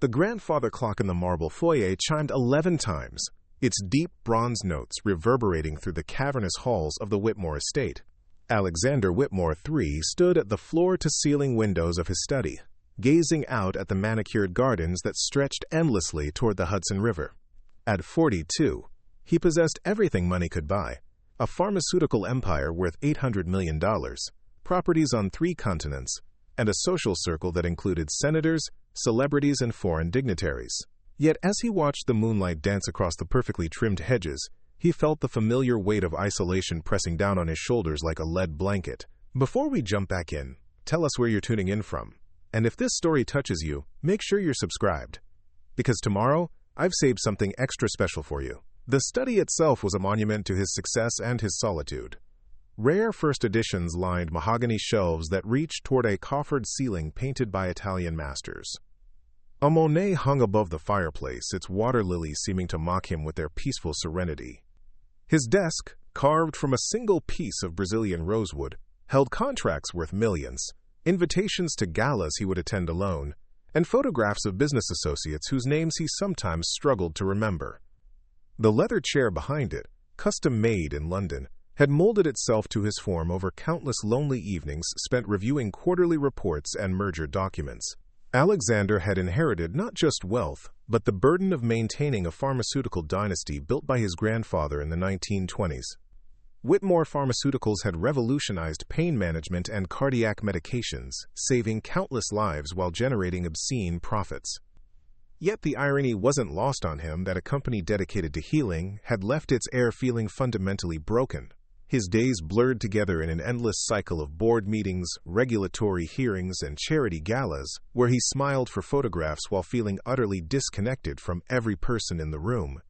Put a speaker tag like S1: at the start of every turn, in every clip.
S1: The grandfather clock in the marble foyer chimed 11 times, its deep bronze notes reverberating through the cavernous halls of the Whitmore estate. Alexander Whitmore III stood at the floor-to-ceiling windows of his study, gazing out at the manicured gardens that stretched endlessly toward the Hudson River. At 42, he possessed everything money could buy: a pharmaceutical empire worth $800 million, properties on 3 continents, and a social circle that included senators, celebrities, and foreign dignitaries. Yet as he watched the moonlight dance across the perfectly trimmed hedges, he felt the familiar weight of isolation pressing down on his shoulders like a lead blanket. Before we jump back in, tell us where you're tuning in from. And if this story touches you, make sure you're subscribed, because tomorrow, I've saved something extra special for you. The study itself was a monument to his success and his solitude. Rare first editions lined mahogany shelves that reached toward a coffered ceiling painted by Italian masters. A Monet hung above the fireplace, its water lilies seeming to mock him with their peaceful serenity. His desk, carved from a single piece of Brazilian rosewood, held contracts worth millions, invitations to galas he would attend alone, and photographs of business associates whose names he sometimes struggled to remember. The leather chair behind it, custom-made in London, had molded itself to his form over countless lonely evenings spent reviewing quarterly reports and merger documents. Alexander had inherited not just wealth, but the burden of maintaining a pharmaceutical dynasty built by his grandfather in the 1920s. Whitmore Pharmaceuticals had revolutionized pain management and cardiac medications, saving countless lives while generating obscene profits. Yet the irony wasn't lost on him that a company dedicated to healing had left its heir feeling fundamentally broken. His days blurred together in an endless cycle of board meetings, regulatory hearings, and charity galas, where he smiled for photographs while feeling utterly disconnected from every person in the room.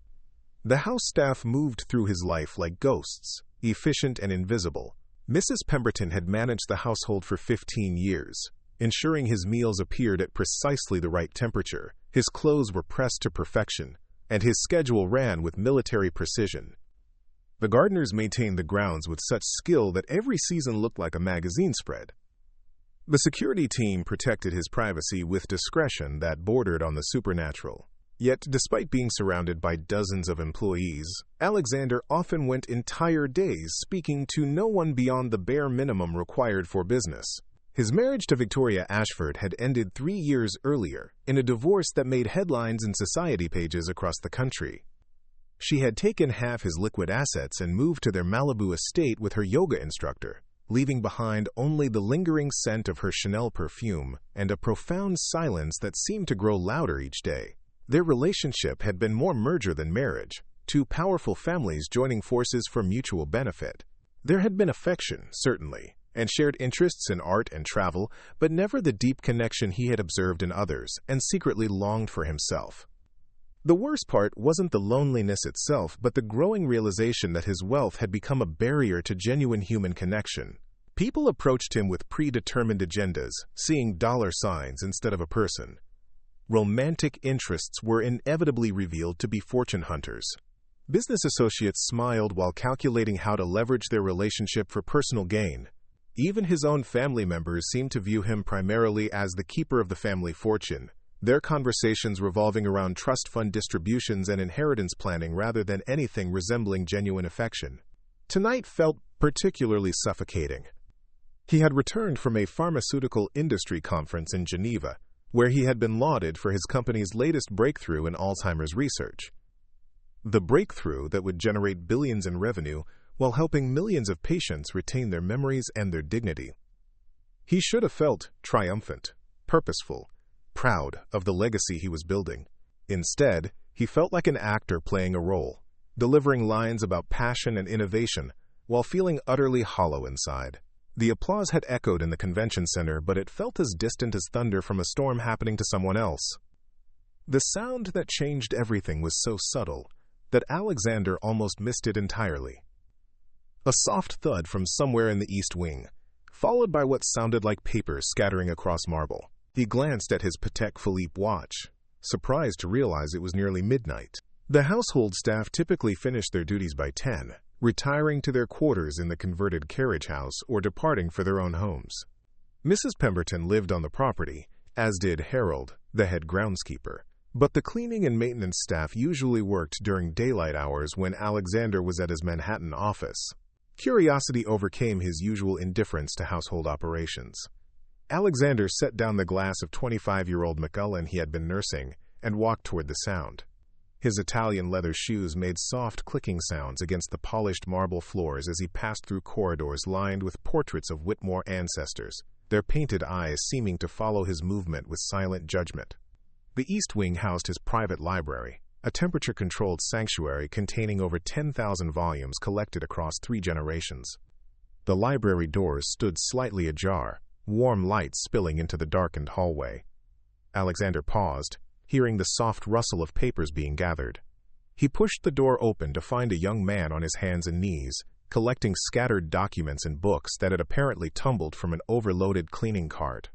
S1: The house staff moved through his life like ghosts, efficient and invisible. Mrs. Pemberton had managed the household for 15 years, ensuring his meals appeared at precisely the right temperature, his clothes were pressed to perfection, and his schedule ran with military precision. The gardeners maintained the grounds with such skill that every season looked like a magazine spread. The security team protected his privacy with discretion that bordered on the supernatural. Yet, despite being surrounded by dozens of employees, Alexander often went entire days speaking to no one beyond the bare minimum required for business. His marriage to Victoria Ashford had ended 3 years earlier in a divorce that made headlines in society pages across the country. She had taken half his liquid assets and moved to their Malibu estate with her yoga instructor, leaving behind only the lingering scent of her Chanel perfume and a profound silence that seemed to grow louder each day. Their relationship had been more merger than marriage, 2 powerful families joining forces for mutual benefit. There had been affection, certainly, and shared interests in art and travel, but never the deep connection he had observed in others and secretly longed for himself. The worst part wasn't the loneliness itself, but the growing realization that his wealth had become a barrier to genuine human connection. People approached him with predetermined agendas, seeing dollar signs instead of a person. Romantic interests were inevitably revealed to be fortune hunters. Business associates smiled while calculating how to leverage their relationship for personal gain. Even his own family members seemed to view him primarily as the keeper of the family fortune, their conversations revolving around trust fund distributions and inheritance planning rather than anything resembling genuine affection. Tonight felt particularly suffocating. He had returned from a pharmaceutical industry conference in Geneva, where he had been lauded for his company's latest breakthrough in Alzheimer's research. The breakthrough that would generate billions in revenue while helping millions of patients retain their memories and their dignity. He should have felt triumphant, purposeful, proud of the legacy he was building. Instead, he felt like an actor playing a role, delivering lines about passion and innovation while feeling utterly hollow inside. The applause had echoed in the convention center, but it felt as distant as thunder from a storm happening to someone else. The sound that changed everything was so subtle that Alexander almost missed it entirely. A soft thud from somewhere in the east wing, followed by what sounded like papers scattering across marble. He glanced at his Patek Philippe watch, surprised to realize it was nearly midnight. The household staff typically finished their duties by 10, retiring to their quarters in the converted carriage house or departing for their own homes. Mrs. Pemberton lived on the property, as did Harold, the head groundskeeper. But the cleaning and maintenance staff usually worked during daylight hours when Alexander was at his Manhattan office. Curiosity overcame his usual indifference to household operations. Alexander set down the glass of 25-year-old Macallan he had been nursing and walked toward the sound. His Italian leather shoes made soft clicking sounds against the polished marble floors as he passed through corridors lined with portraits of Whitmore ancestors, their painted eyes seeming to follow his movement with silent judgment. The East Wing housed his private library, a temperature-controlled sanctuary containing over 10,000 volumes collected across 3 generations. The library doors stood slightly ajar, warm light spilling into the darkened hallway. Alexander paused, hearing the soft rustle of papers being gathered. He pushed the door open to find a young man on his hands and knees, collecting scattered documents and books that had apparently tumbled from an overloaded cleaning cart.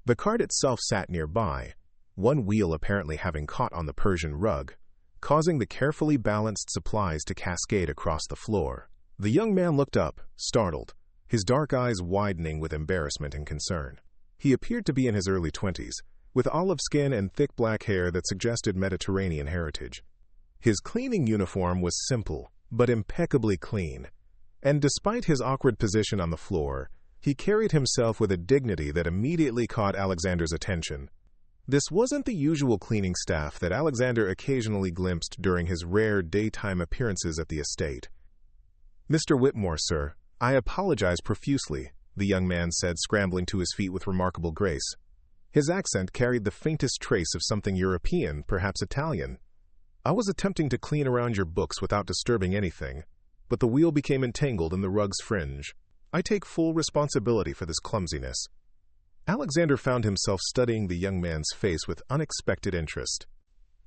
S1: The cart itself sat nearby, one wheel apparently having caught on the Persian rug, causing the carefully balanced supplies to cascade across the floor. The young man looked up, startled, his dark eyes widening with embarrassment and concern. He appeared to be in his early 20s, with olive skin and thick black hair that suggested Mediterranean heritage. His cleaning uniform was simple, but impeccably clean, and despite his awkward position on the floor, he carried himself with a dignity that immediately caught Alexander's attention. This wasn't the usual cleaning staff that Alexander occasionally glimpsed during his rare daytime appearances at the estate. "Mr. Whitmore, sir, I apologize profusely," the young man said, scrambling to his feet with remarkable grace. His accent carried the faintest trace of something European, perhaps Italian. "I was attempting to clean around your books without disturbing anything, but the wheel became entangled in the rug's fringe. I take full responsibility for this clumsiness." Alexander found himself studying the young man's face with unexpected interest.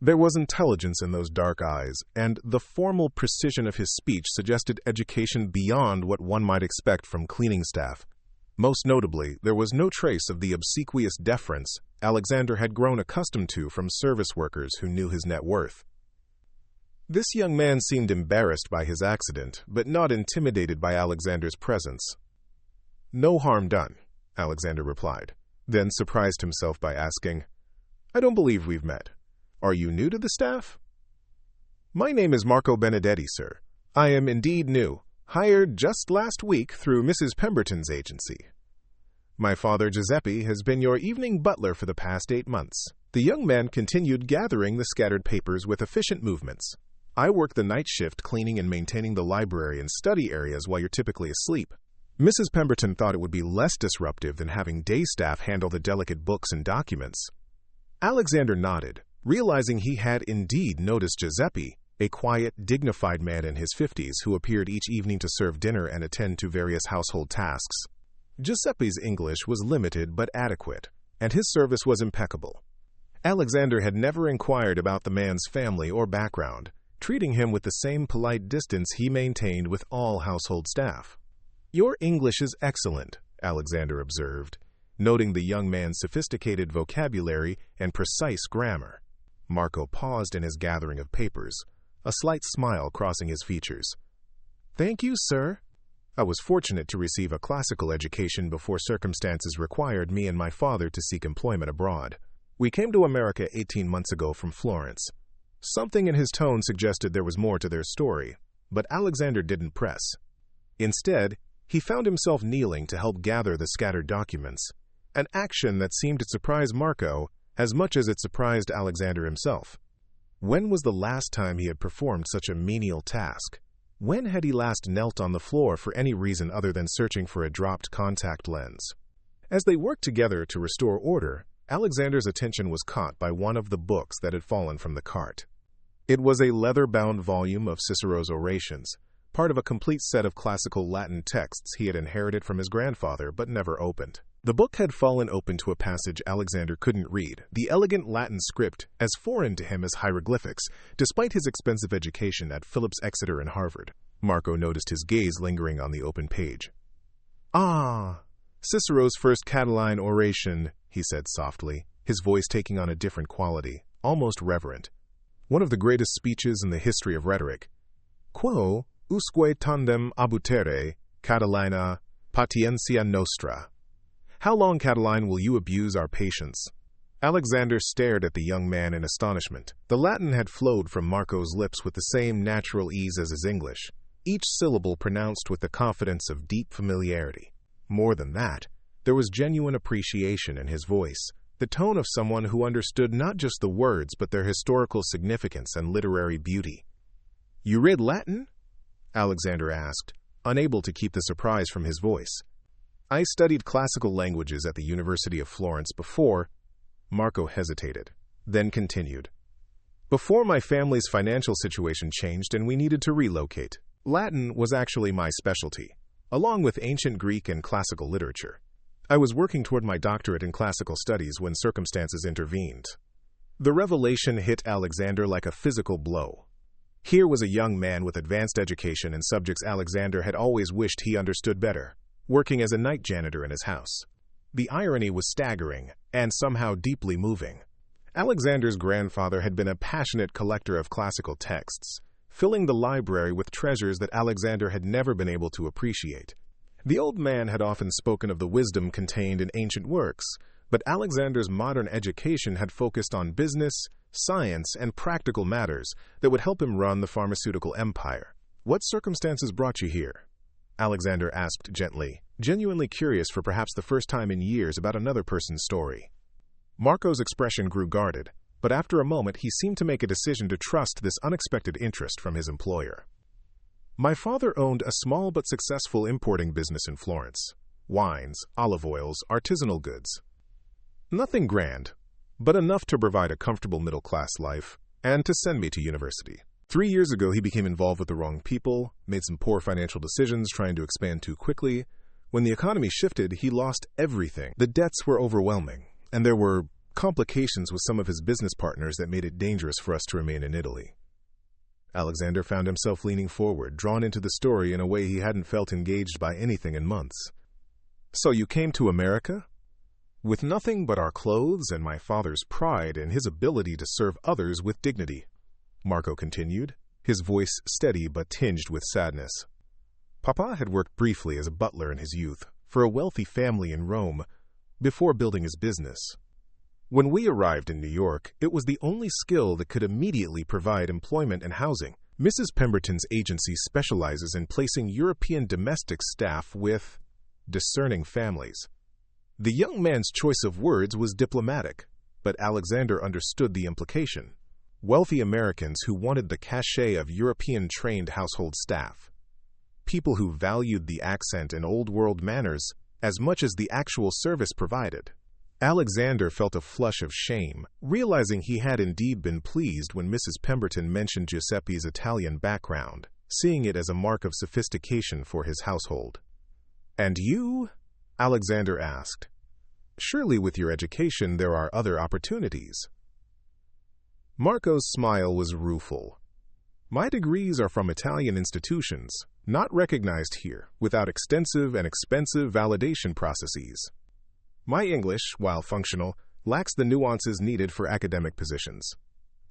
S1: There was intelligence in those dark eyes, and the formal precision of his speech suggested education beyond what one might expect from cleaning staff. Most notably, there was no trace of the obsequious deference Alexander had grown accustomed to from service workers who knew his net worth. This young man seemed embarrassed by his accident, but not intimidated by Alexander's presence. "No harm done," Alexander replied, then surprised himself by asking, "I don't believe we've met. Are you new to the staff?" "My name is Marco Benedetti, sir. I am indeed new, hired just last week through Mrs. Pemberton's agency. My father, Giuseppe, has been your evening butler for the past 8 months." The young man continued gathering the scattered papers with efficient movements. "I work the night shift cleaning and maintaining the library and study areas while you're typically asleep. Mrs. Pemberton thought it would be less disruptive than having day staff handle the delicate books and documents." Alexander nodded, realizing he had indeed noticed Giuseppe, a quiet, dignified man in his 50s who appeared each evening to serve dinner and attend to various household tasks. Giuseppe's English was limited but adequate, and his service was impeccable. Alexander had never inquired about the man's family or background, treating him with the same polite distance he maintained with all household staff. "Your English is excellent," Alexander observed, noting the young man's sophisticated vocabulary and precise grammar. Marco paused in his gathering of papers, a slight smile crossing his features. "Thank you, sir. I was fortunate to receive a classical education before circumstances required me and my father to seek employment abroad. We came to America 18 months ago from Florence." Something in his tone suggested there was more to their story, but Alexander didn't press. Instead, he found himself kneeling to help gather the scattered documents, an action that seemed to surprise Marco as much as it surprised Alexander himself. When was the last time he had performed such a menial task? When had he last knelt on the floor for any reason other than searching for a dropped contact lens? As they worked together to restore order, Alexander's attention was caught by one of the books that had fallen from the cart. It was a leather-bound volume of Cicero's orations, part of a complete set of classical Latin texts he had inherited from his grandfather but never opened. The book had fallen open to a passage Alexander couldn't read, the elegant Latin script as foreign to him as hieroglyphics, despite his expensive education at Phillips Exeter and Harvard. Marco noticed his gaze lingering on the open page. "Ah, Cicero's first Catiline oration," he said softly, his voice taking on a different quality, almost reverent. "One of the greatest speeches in the history of rhetoric. Quo usque tandem abutere, Catilina, patientia nostra. How long, Catiline, will you abuse our patience?" Alexander stared at the young man in astonishment. The Latin had flowed from Marco's lips with the same natural ease as his English, each syllable pronounced with the confidence of deep familiarity. More than that, there was genuine appreciation in his voice, the tone of someone who understood not just the words but their historical significance and literary beauty. "You read Latin?" Alexander asked, unable to keep the surprise from his voice. "I studied classical languages at the University of Florence before—" Marco hesitated, then continued. "Before my family's financial situation changed and we needed to relocate. Latin was actually my specialty, along with ancient Greek and classical literature. I was working toward my doctorate in classical studies when circumstances intervened." The revelation hit Alexander like a physical blow. Here was a young man with advanced education in subjects Alexander had always wished he understood better, working as a night janitor in his house. The irony was staggering and somehow deeply moving. Alexander's grandfather had been a passionate collector of classical texts, filling the library with treasures that Alexander had never been able to appreciate. The old man had often spoken of the wisdom contained in ancient works, but Alexander's modern education had focused on business, science, and practical matters that would help him run the pharmaceutical empire. "What circumstances brought you here?" Alexander asked gently, genuinely curious for perhaps the first time in years about another person's story. Marco's expression grew guarded, but after a moment he seemed to make a decision to trust this unexpected interest from his employer. "My father owned a small but successful importing business in Florence. Wines, olive oils, artisanal goods. Nothing grand, but enough to provide a comfortable middle-class life and to send me to university. 3 years ago, he became involved with the wrong people, made some poor financial decisions trying to expand too quickly. When the economy shifted, he lost everything. The debts were overwhelming, and there were complications with some of his business partners that made it dangerous for us to remain in Italy." Alexander found himself leaning forward, drawn into the story in a way he hadn't felt engaged by anything in months. "So you came to America?" "With nothing but our clothes and my father's pride in his ability to serve others with dignity," Marco continued, his voice steady but tinged with sadness. "Papa had worked briefly as a butler in his youth for a wealthy family in Rome before building his business. When we arrived in New York, it was the only skill that could immediately provide employment and housing. Mrs. Pemberton's agency specializes in placing European domestic staff with discerning families." The young man's choice of words was diplomatic, but Alexander understood the implication. Wealthy Americans who wanted the cachet of European-trained household staff. People who valued the accent and old-world manners as much as the actual service provided. Alexander felt a flush of shame, realizing he had indeed been pleased when Mrs. Pemberton mentioned Giuseppe's Italian background, seeing it as a mark of sophistication for his household. "And you?" Alexander asked. "Surely with your education there are other opportunities." Marco's smile was rueful. "My degrees are from Italian institutions, not recognized here, without extensive and expensive validation processes. My English, while functional, lacks the nuances needed for academic positions.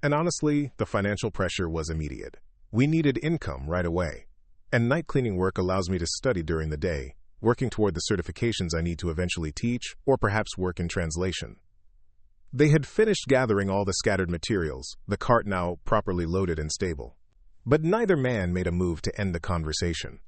S1: And honestly, the financial pressure was immediate. We needed income right away. And night cleaning work allows me to study during the day, working toward the certifications I need to eventually teach, or perhaps work in translation." They had finished gathering all the scattered materials, the cart now properly loaded and stable. But neither man made a move to end the conversation.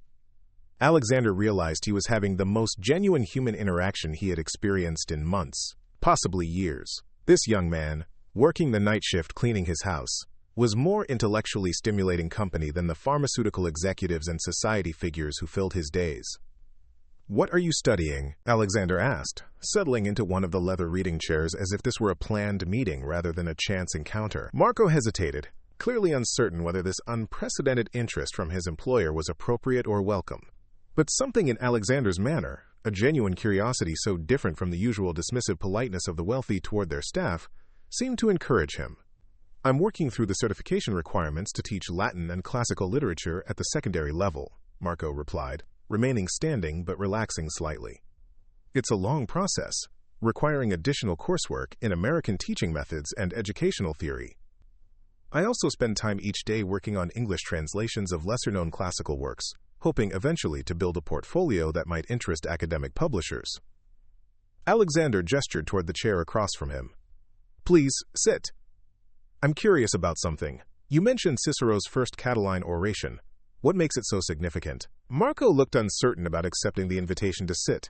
S1: Alexander realized he was having the most genuine human interaction he had experienced in months, possibly years. This young man, working the night shift cleaning his house, was more intellectually stimulating company than the pharmaceutical executives and society figures who filled his days. "What are you studying?" Alexander asked, settling into one of the leather reading chairs as if this were a planned meeting rather than a chance encounter. Marco hesitated, clearly uncertain whether this unprecedented interest from his employer was appropriate or welcome. But something in Alexander's manner, a genuine curiosity so different from the usual dismissive politeness of the wealthy toward their staff, seemed to encourage him. "I'm working through the certification requirements to teach Latin and classical literature at the secondary level," Marco replied, remaining standing but relaxing slightly. "It's a long process, requiring additional coursework in American teaching methods and educational theory. I also spend time each day working on English translations of lesser-known classical works, hoping eventually to build a portfolio that might interest academic publishers." Alexander gestured toward the chair across from him. Please, sit. I'm curious about something. You mentioned Cicero's first Catiline oration. What makes it so significant? Marco looked uncertain about accepting the invitation to sit,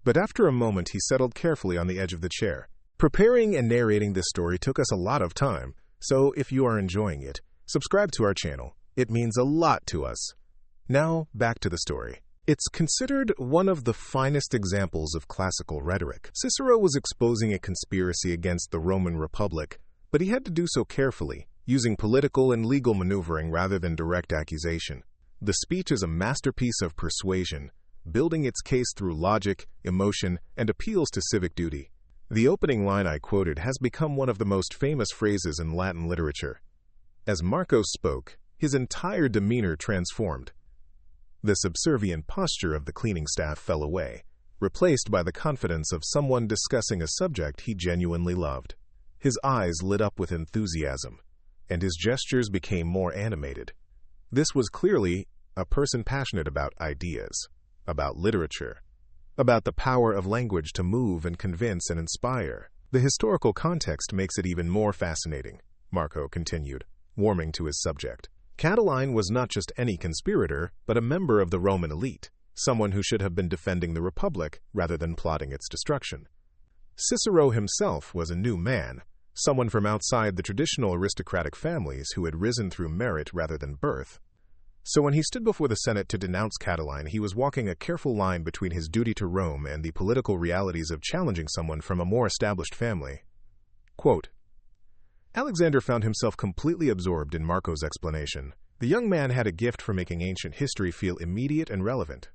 S1: but after a moment he settled carefully on the edge of the chair. Preparing and narrating this story took us a lot of time, so if you are enjoying it, subscribe to our channel. It means a lot to us. Now, back to the story. It's considered one of the finest examples of classical rhetoric. Cicero was exposing a conspiracy against the Roman Republic, but he had to do so carefully, using political and legal maneuvering rather than direct accusation. The speech is a masterpiece of persuasion, building its case through logic, emotion, and appeals to civic duty. The opening line I quoted has become one of the most famous phrases in Latin literature. As Marco spoke, his entire demeanor transformed. The subservient posture of the cleaning staff fell away, replaced by the confidence of someone discussing a subject he genuinely loved. His eyes lit up with enthusiasm, and his gestures became more animated. This was clearly a person passionate about ideas, about literature, about the power of language to move and convince and inspire. The historical context makes it even more fascinating, Marco continued, warming to his subject. Catiline was not just any conspirator, but a member of the Roman elite, someone who should have been defending the Republic rather than plotting its destruction. Cicero himself was a new man, someone from outside the traditional aristocratic families who had risen through merit rather than birth. So when he stood before the Senate to denounce Catiline, he was walking a careful line between his duty to Rome and the political realities of challenging someone from a more established family. Quote, Alexander found himself completely absorbed in Marco's explanation. The young man had a gift for making ancient history feel immediate and relevant,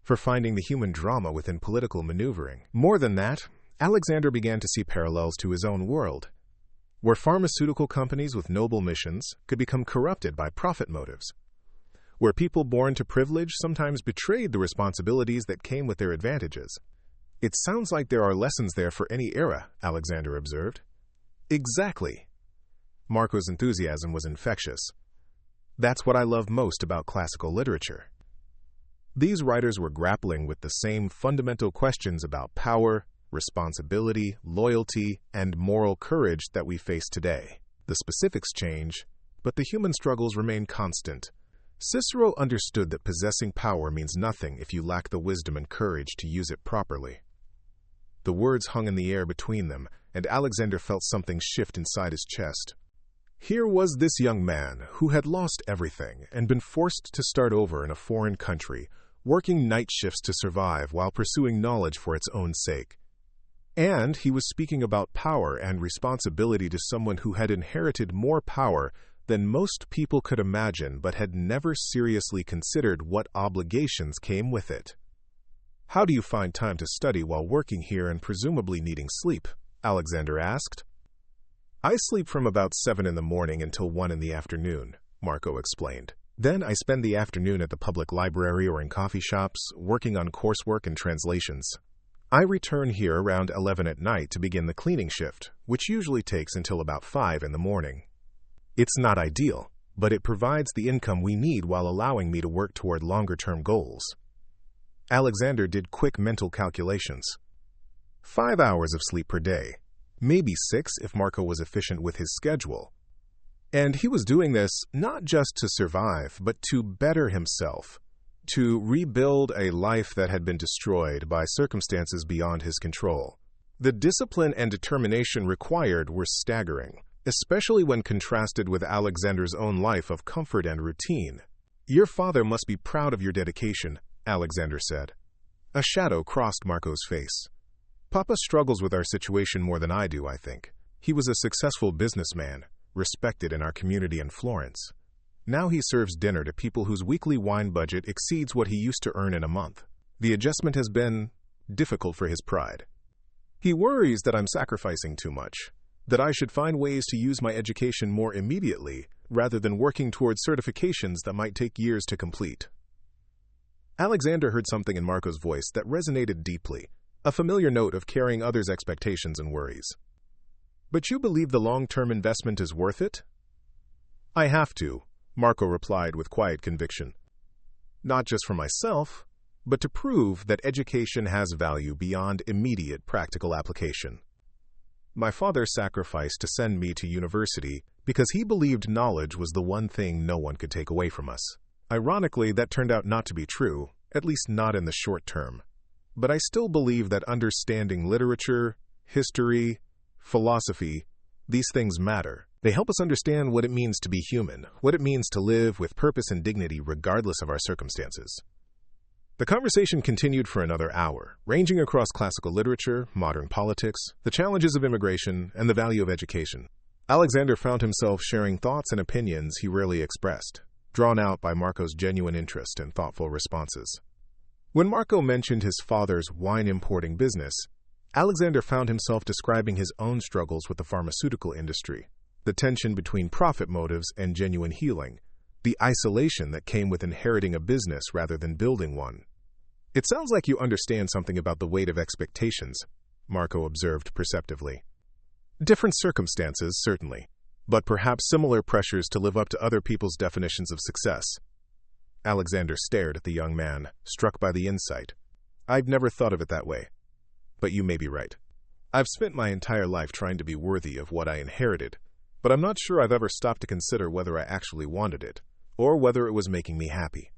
S1: for finding the human drama within political maneuvering. More than that, Alexander began to see parallels to his own world, where pharmaceutical companies with noble missions could become corrupted by profit motives, where people born to privilege sometimes betrayed the responsibilities that came with their advantages. It sounds like there are lessons there for any era, Alexander observed. Exactly. Marco's enthusiasm was infectious. That's what I love most about classical literature. These writers were grappling with the same fundamental questions about power, responsibility, loyalty, and moral courage that we face today. The specifics change, but the human struggles remain constant. Cicero understood that possessing power means nothing if you lack the wisdom and courage to use it properly. The words hung in the air between them, and Alexander felt something shift inside his chest. Here was this young man who had lost everything and been forced to start over in a foreign country, working night shifts to survive while pursuing knowledge for its own sake. And he was speaking about power and responsibility to someone who had inherited more power than most people could imagine but had never seriously considered what obligations came with it. How do you find time to study while working here and presumably needing sleep? Alexander asked. I sleep from about 7 in the morning until 1 in the afternoon, Marco explained. Then I spend the afternoon at the public library or in coffee shops, working on coursework and translations. I return here around 11 at night to begin the cleaning shift, which usually takes until about 5 in the morning. It's not ideal, but it provides the income we need while allowing me to work toward longer-term goals. Alexander did quick mental calculations. 5 hours of sleep per day, maybe 6 if Marco was efficient with his schedule. And he was doing this not just to survive, but to better himself, to rebuild a life that had been destroyed by circumstances beyond his control. The discipline and determination required were staggering, especially when contrasted with Alexander's own life of comfort and routine. Your father must be proud of your dedication, Alexander said. A shadow crossed Marco's face. Papa struggles with our situation more than I do, I think. He was a successful businessman, respected in our community in Florence. Now he serves dinner to people whose weekly wine budget exceeds what he used to earn in a month. The adjustment has been difficult for his pride. He worries that I'm sacrificing too much, that I should find ways to use my education more immediately rather than working towards certifications that might take years to complete. Alexander heard something in Marco's voice that resonated deeply, a familiar note of carrying others' expectations and worries. But you believe the long-term investment is worth it? I have to, Marco replied with quiet conviction. Not just for myself, but to prove that education has value beyond immediate practical application. My father sacrificed to send me to university because he believed knowledge was the one thing no one could take away from us. Ironically, that turned out not to be true, at least not in the short term. But I still believe that understanding literature, history, philosophy, these things matter. They help us understand what it means to be human, what it means to live with purpose and dignity regardless of our circumstances. The conversation continued for another hour, ranging across classical literature, modern politics, the challenges of immigration, and the value of education. Alexander found himself sharing thoughts and opinions he rarely expressed, drawn out by Marco's genuine interest and thoughtful responses. When Marco mentioned his father's wine importing business, Alexander found himself describing his own struggles with the pharmaceutical industry, the tension between profit motives and genuine healing, the isolation that came with inheriting a business rather than building one. "It sounds like you understand something about the weight of expectations," Marco observed perceptively. "Different circumstances, certainly, but perhaps similar pressures to live up to other people's definitions of success." Alexander stared at the young man, struck by the insight. "I've never thought of it that way. But you may be right. I've spent my entire life trying to be worthy of what I inherited, but I'm not sure I've ever stopped to consider whether I actually wanted it, or whether it was making me happy."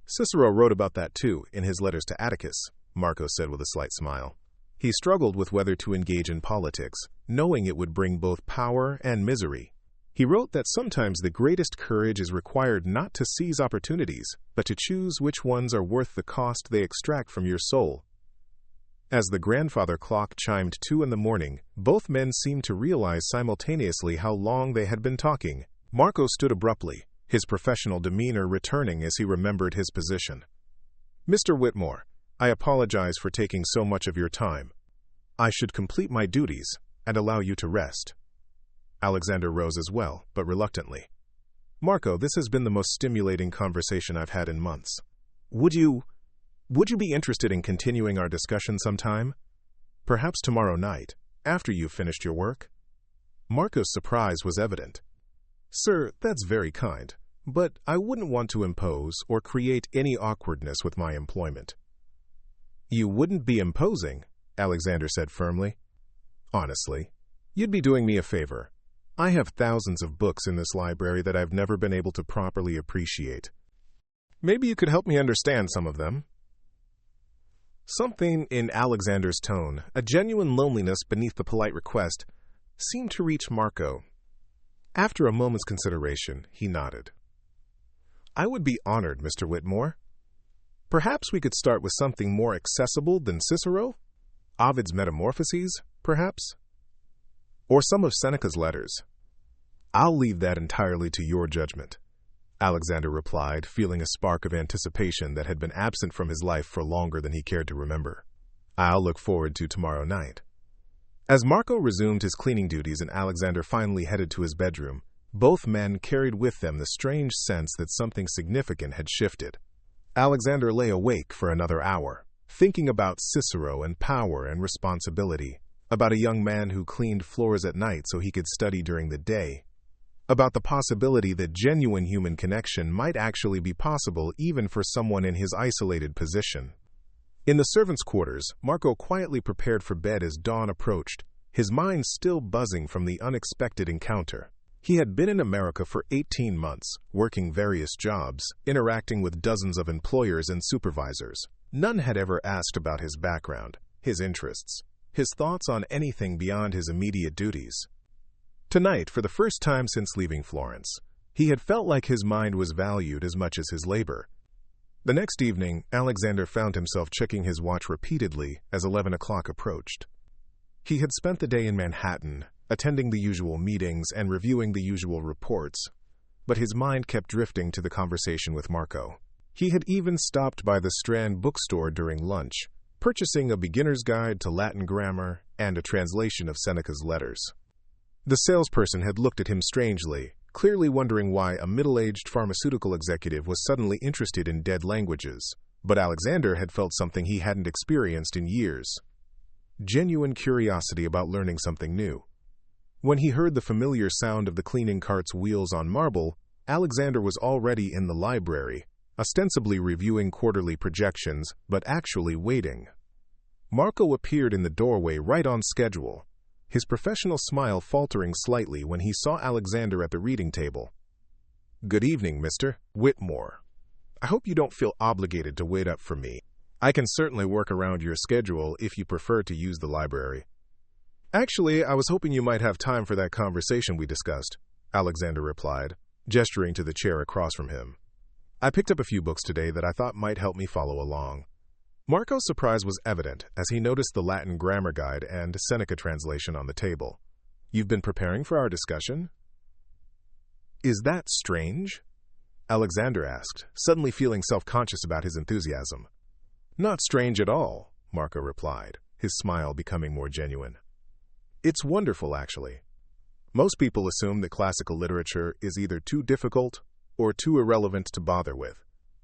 S1: "Cicero wrote about that too, in his letters to Atticus," Marco said with a slight smile. "He struggled with whether to engage in politics, knowing it would bring both power and misery. He wrote that sometimes the greatest courage is required not to seize opportunities, but to choose which ones are worth the cost they extract from your soul." As the grandfather clock chimed 2 in the morning, both men seemed to realize simultaneously how long they had been talking. Marco stood abruptly, his professional demeanor returning as he remembered his position. "Mr. Whitmore, I apologize for taking so much of your time. I should complete my duties and allow you to rest." Alexander rose as well, but reluctantly. "Marco, this has been the most stimulating conversation I've had in months. Would you be interested in continuing our discussion sometime? Perhaps tomorrow night, after you've finished your work?" Marco's surprise was evident. "Sir, that's very kind, but I wouldn't want to impose or create any awkwardness with my employment." "You wouldn't be imposing," Alexander said firmly. "Honestly, you'd be doing me a favor. I have thousands of books in this library that I've never been able to properly appreciate. Maybe you could help me understand some of them." Something in Alexander's tone, a genuine loneliness beneath the polite request, seemed to reach Marco. After a moment's consideration, he nodded. "I would be honored, Mr. Whitmore. Perhaps we could start with something more accessible than Cicero? Ovid's Metamorphoses, perhaps? Or some of Seneca's letters." "I'll leave that entirely to your judgment," Alexander replied, feeling a spark of anticipation that had been absent from his life for longer than he cared to remember. "I'll look forward to tomorrow night." As Marco resumed his cleaning duties and Alexander finally headed to his bedroom, both men carried with them the strange sense that something significant had shifted. Alexander lay awake for another hour, thinking about Cicero and power and responsibility, about a young man who cleaned floors at night so he could study during the day, about the possibility that genuine human connection might actually be possible even for someone in his isolated position. In the servants' quarters, Marco quietly prepared for bed as dawn approached, his mind still buzzing from the unexpected encounter. He had been in America for 18 months, working various jobs, interacting with dozens of employers and supervisors. None had ever asked about his background, his interests, his thoughts on anything beyond his immediate duties. Tonight, for the first time since leaving Florence, he had felt like his mind was valued as much as his labor. The next evening, Alexander found himself checking his watch repeatedly as 11 o'clock approached. He had spent the day in Manhattan, attending the usual meetings and reviewing the usual reports, but his mind kept drifting to the conversation with Marco. He had even stopped by the Strand bookstore during lunch, purchasing a beginner's guide to Latin grammar and a translation of Seneca's letters. The salesperson had looked at him strangely, clearly wondering why a middle-aged pharmaceutical executive was suddenly interested in dead languages, but Alexander had felt something he hadn't experienced in years. Genuine curiosity about learning something new. When he heard the familiar sound of the cleaning cart's wheels on marble, Alexander was already in the library, ostensibly reviewing quarterly projections, but actually waiting. Marco appeared in the doorway right on schedule, his professional smile faltering slightly when he saw Alexander at the reading table. "Good evening, Mr. Whitmore. I hope you don't feel obligated to wait up for me. I can certainly work around your schedule if you prefer to use the library." "Actually, I was hoping you might have time for that conversation we discussed," Alexander replied, gesturing to the chair across from him. "I picked up a few books today that I thought might help me follow along." Marco's surprise was evident as he noticed the Latin grammar guide and Seneca translation on the table. "You've been preparing for our discussion?" "Is that strange?" Alexander asked, suddenly feeling self-conscious about his enthusiasm. "Not strange at all," Marco replied, his smile becoming more genuine. "It's wonderful, actually. Most people assume that classical literature is either too difficult or too irrelevant to bother with.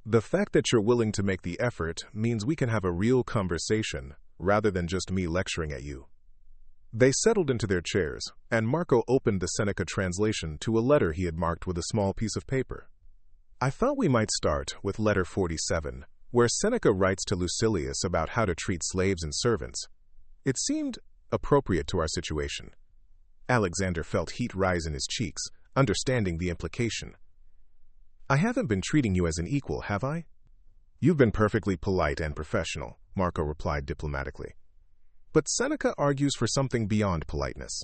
S1: The fact that you're willing to make the effort means we can have a real conversation rather than just me lecturing at you." They settled into their chairs, and Marco opened the Seneca translation to a letter he had marked with a small piece of paper. "I thought we might start with letter 47, where Seneca writes to Lucilius about how to treat slaves and servants. It seemed appropriate to our situation." Alexander felt heat rise in his cheeks, understanding the implication. "I haven't been treating you as an equal, have I?" "You've been perfectly polite and professional," Marco replied diplomatically. But Seneca argues for something beyond politeness.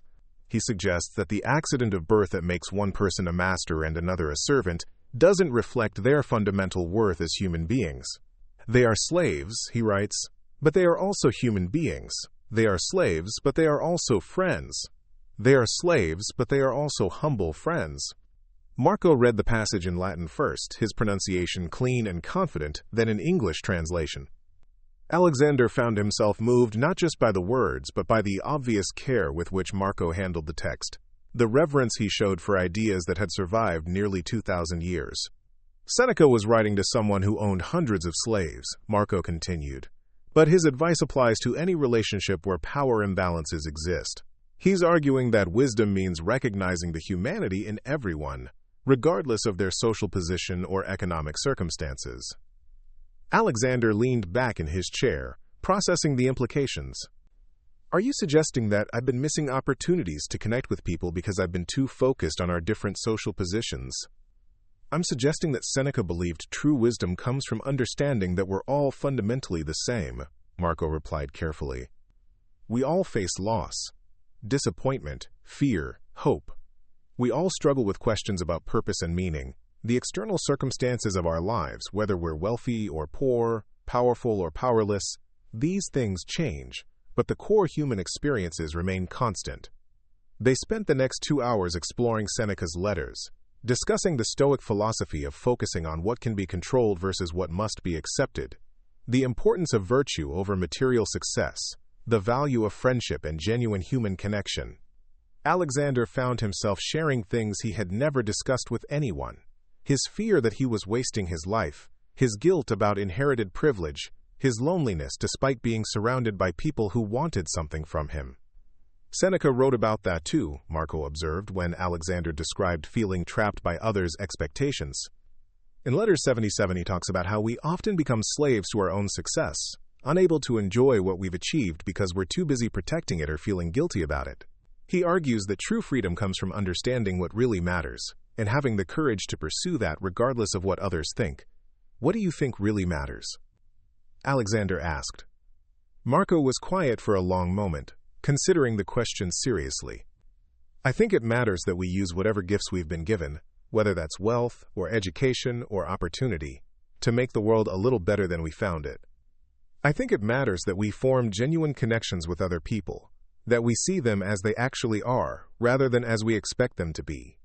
S1: He suggests that the accident of birth that makes one person a master and another a servant doesn't reflect their fundamental worth as human beings. "They are slaves," he writes, "but they are also human beings. They are slaves, but they are also friends. They are slaves, but they are also humble friends." Marco read the passage in Latin first, his pronunciation clean and confident, then in English translation. Alexander found himself moved not just by the words, but by the obvious care with which Marco handled the text, the reverence he showed for ideas that had survived nearly 2,000 years. "Seneca was writing to someone who owned hundreds of slaves," Marco continued, "but his advice applies to any relationship where power imbalances exist. He's arguing that wisdom means recognizing the humanity in everyone, regardless of their social position or economic circumstances." Alexander leaned back in his chair, processing the implications. "Are you suggesting that I've been missing opportunities to connect with people because I've been too focused on our different social positions?" "I'm suggesting that Seneca believed true wisdom comes from understanding that we're all fundamentally the same," Marco replied carefully. "We all face loss, disappointment, fear, hope. We all struggle with questions about purpose and meaning. The external circumstances of our lives, whether we're wealthy or poor, powerful or powerless, these things change, but the core human experiences remain constant." They spent the next 2 hours exploring Seneca's letters, discussing the Stoic philosophy of focusing on what can be controlled versus what must be accepted, the importance of virtue over material success, the value of friendship and genuine human connection. Alexander found himself sharing things he had never discussed with anyone: his fear that he was wasting his life, his guilt about inherited privilege, his loneliness despite being surrounded by people who wanted something from him. Seneca wrote about that too, Marco observed when Alexander described feeling trapped by others' expectations. In letter 77 he talks about how we often become slaves to our own success, unable to enjoy what we've achieved because we're too busy protecting it or feeling guilty about it. He argues that true freedom comes from understanding what really matters, and having the courage to pursue that regardless of what others think. "What do you think really matters?" Alexander asked. Marco was quiet for a long moment, considering the question seriously. "I think it matters that we use whatever gifts we've been given, whether that's wealth or education or opportunity, to make the world a little better than we found it. I think it matters that we form genuine connections with other people, that we see them as they actually are, rather than as we expect them to be.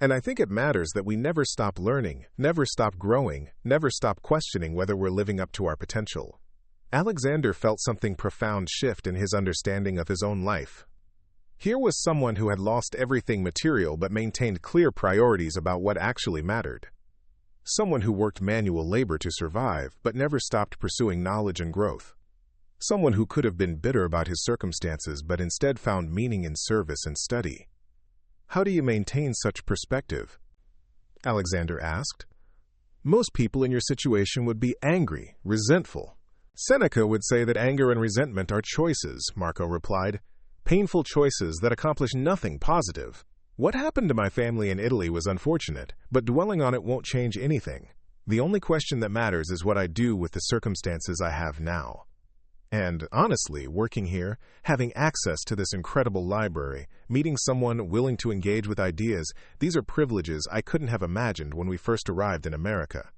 S1: And I think it matters that we never stop learning, never stop growing, never stop questioning whether we're living up to our potential." Alexander felt something profound shift in his understanding of his own life. Here was someone who had lost everything material but maintained clear priorities about what actually mattered. Someone who worked manual labor to survive but never stopped pursuing knowledge and growth. Someone who could have been bitter about his circumstances but instead found meaning in service and study. "How do you maintain such perspective?" Alexander asked. "Most people in your situation would be angry, resentful. Seneca would say that anger and resentment are choices," Marco replied. Painful choices that accomplish nothing positive. What happened to my family in Italy was unfortunate, but dwelling on it won't change anything. The only question that matters is what I do with the circumstances I have now. And honestly, working here, having access to this incredible library, meeting someone willing to engage with ideas, these are privileges I couldn't have imagined when we first arrived in America.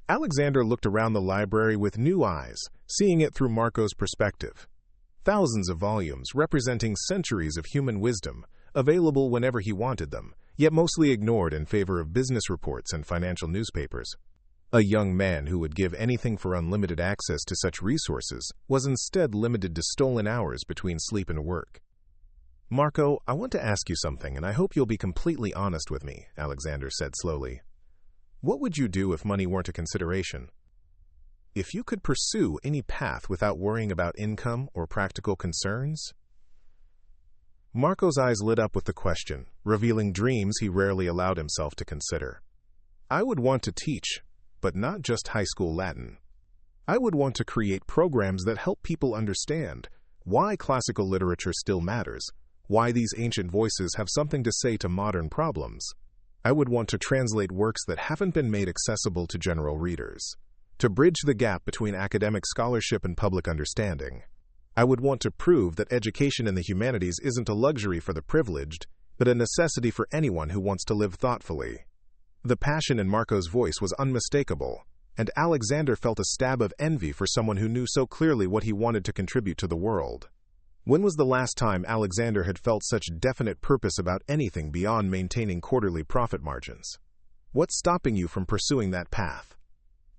S1: Alexander looked around the library with new eyes, seeing it through Marco's perspective. Thousands of volumes representing centuries of human wisdom, available whenever he wanted them, yet mostly ignored in favor of business reports and financial newspapers. A young man who would give anything for unlimited access to such resources was instead limited to stolen hours between sleep and work. "Marco, I want to ask you something, and I hope you'll be completely honest with me," Alexander said slowly. "What would you do if money weren't a consideration? If you could pursue any path without worrying about income or practical concerns?" Marco's eyes lit up with the question, revealing dreams he rarely allowed himself to consider. "I would want to teach, but not just high school Latin. I would want to create programs that help people understand why classical literature still matters, why these ancient voices have something to say to modern problems. I would want to translate works that haven't been made accessible to general readers, to bridge the gap between academic scholarship and public understanding. I would want to prove that education in the humanities isn't a luxury for the privileged, but a necessity for anyone who wants to live thoughtfully." The passion in Marco's voice was unmistakable, and Alexander felt a stab of envy for someone who knew so clearly what he wanted to contribute to the world. When was the last time Alexander had felt such definite purpose about anything beyond maintaining quarterly profit margins? "What's stopping you from pursuing that path?"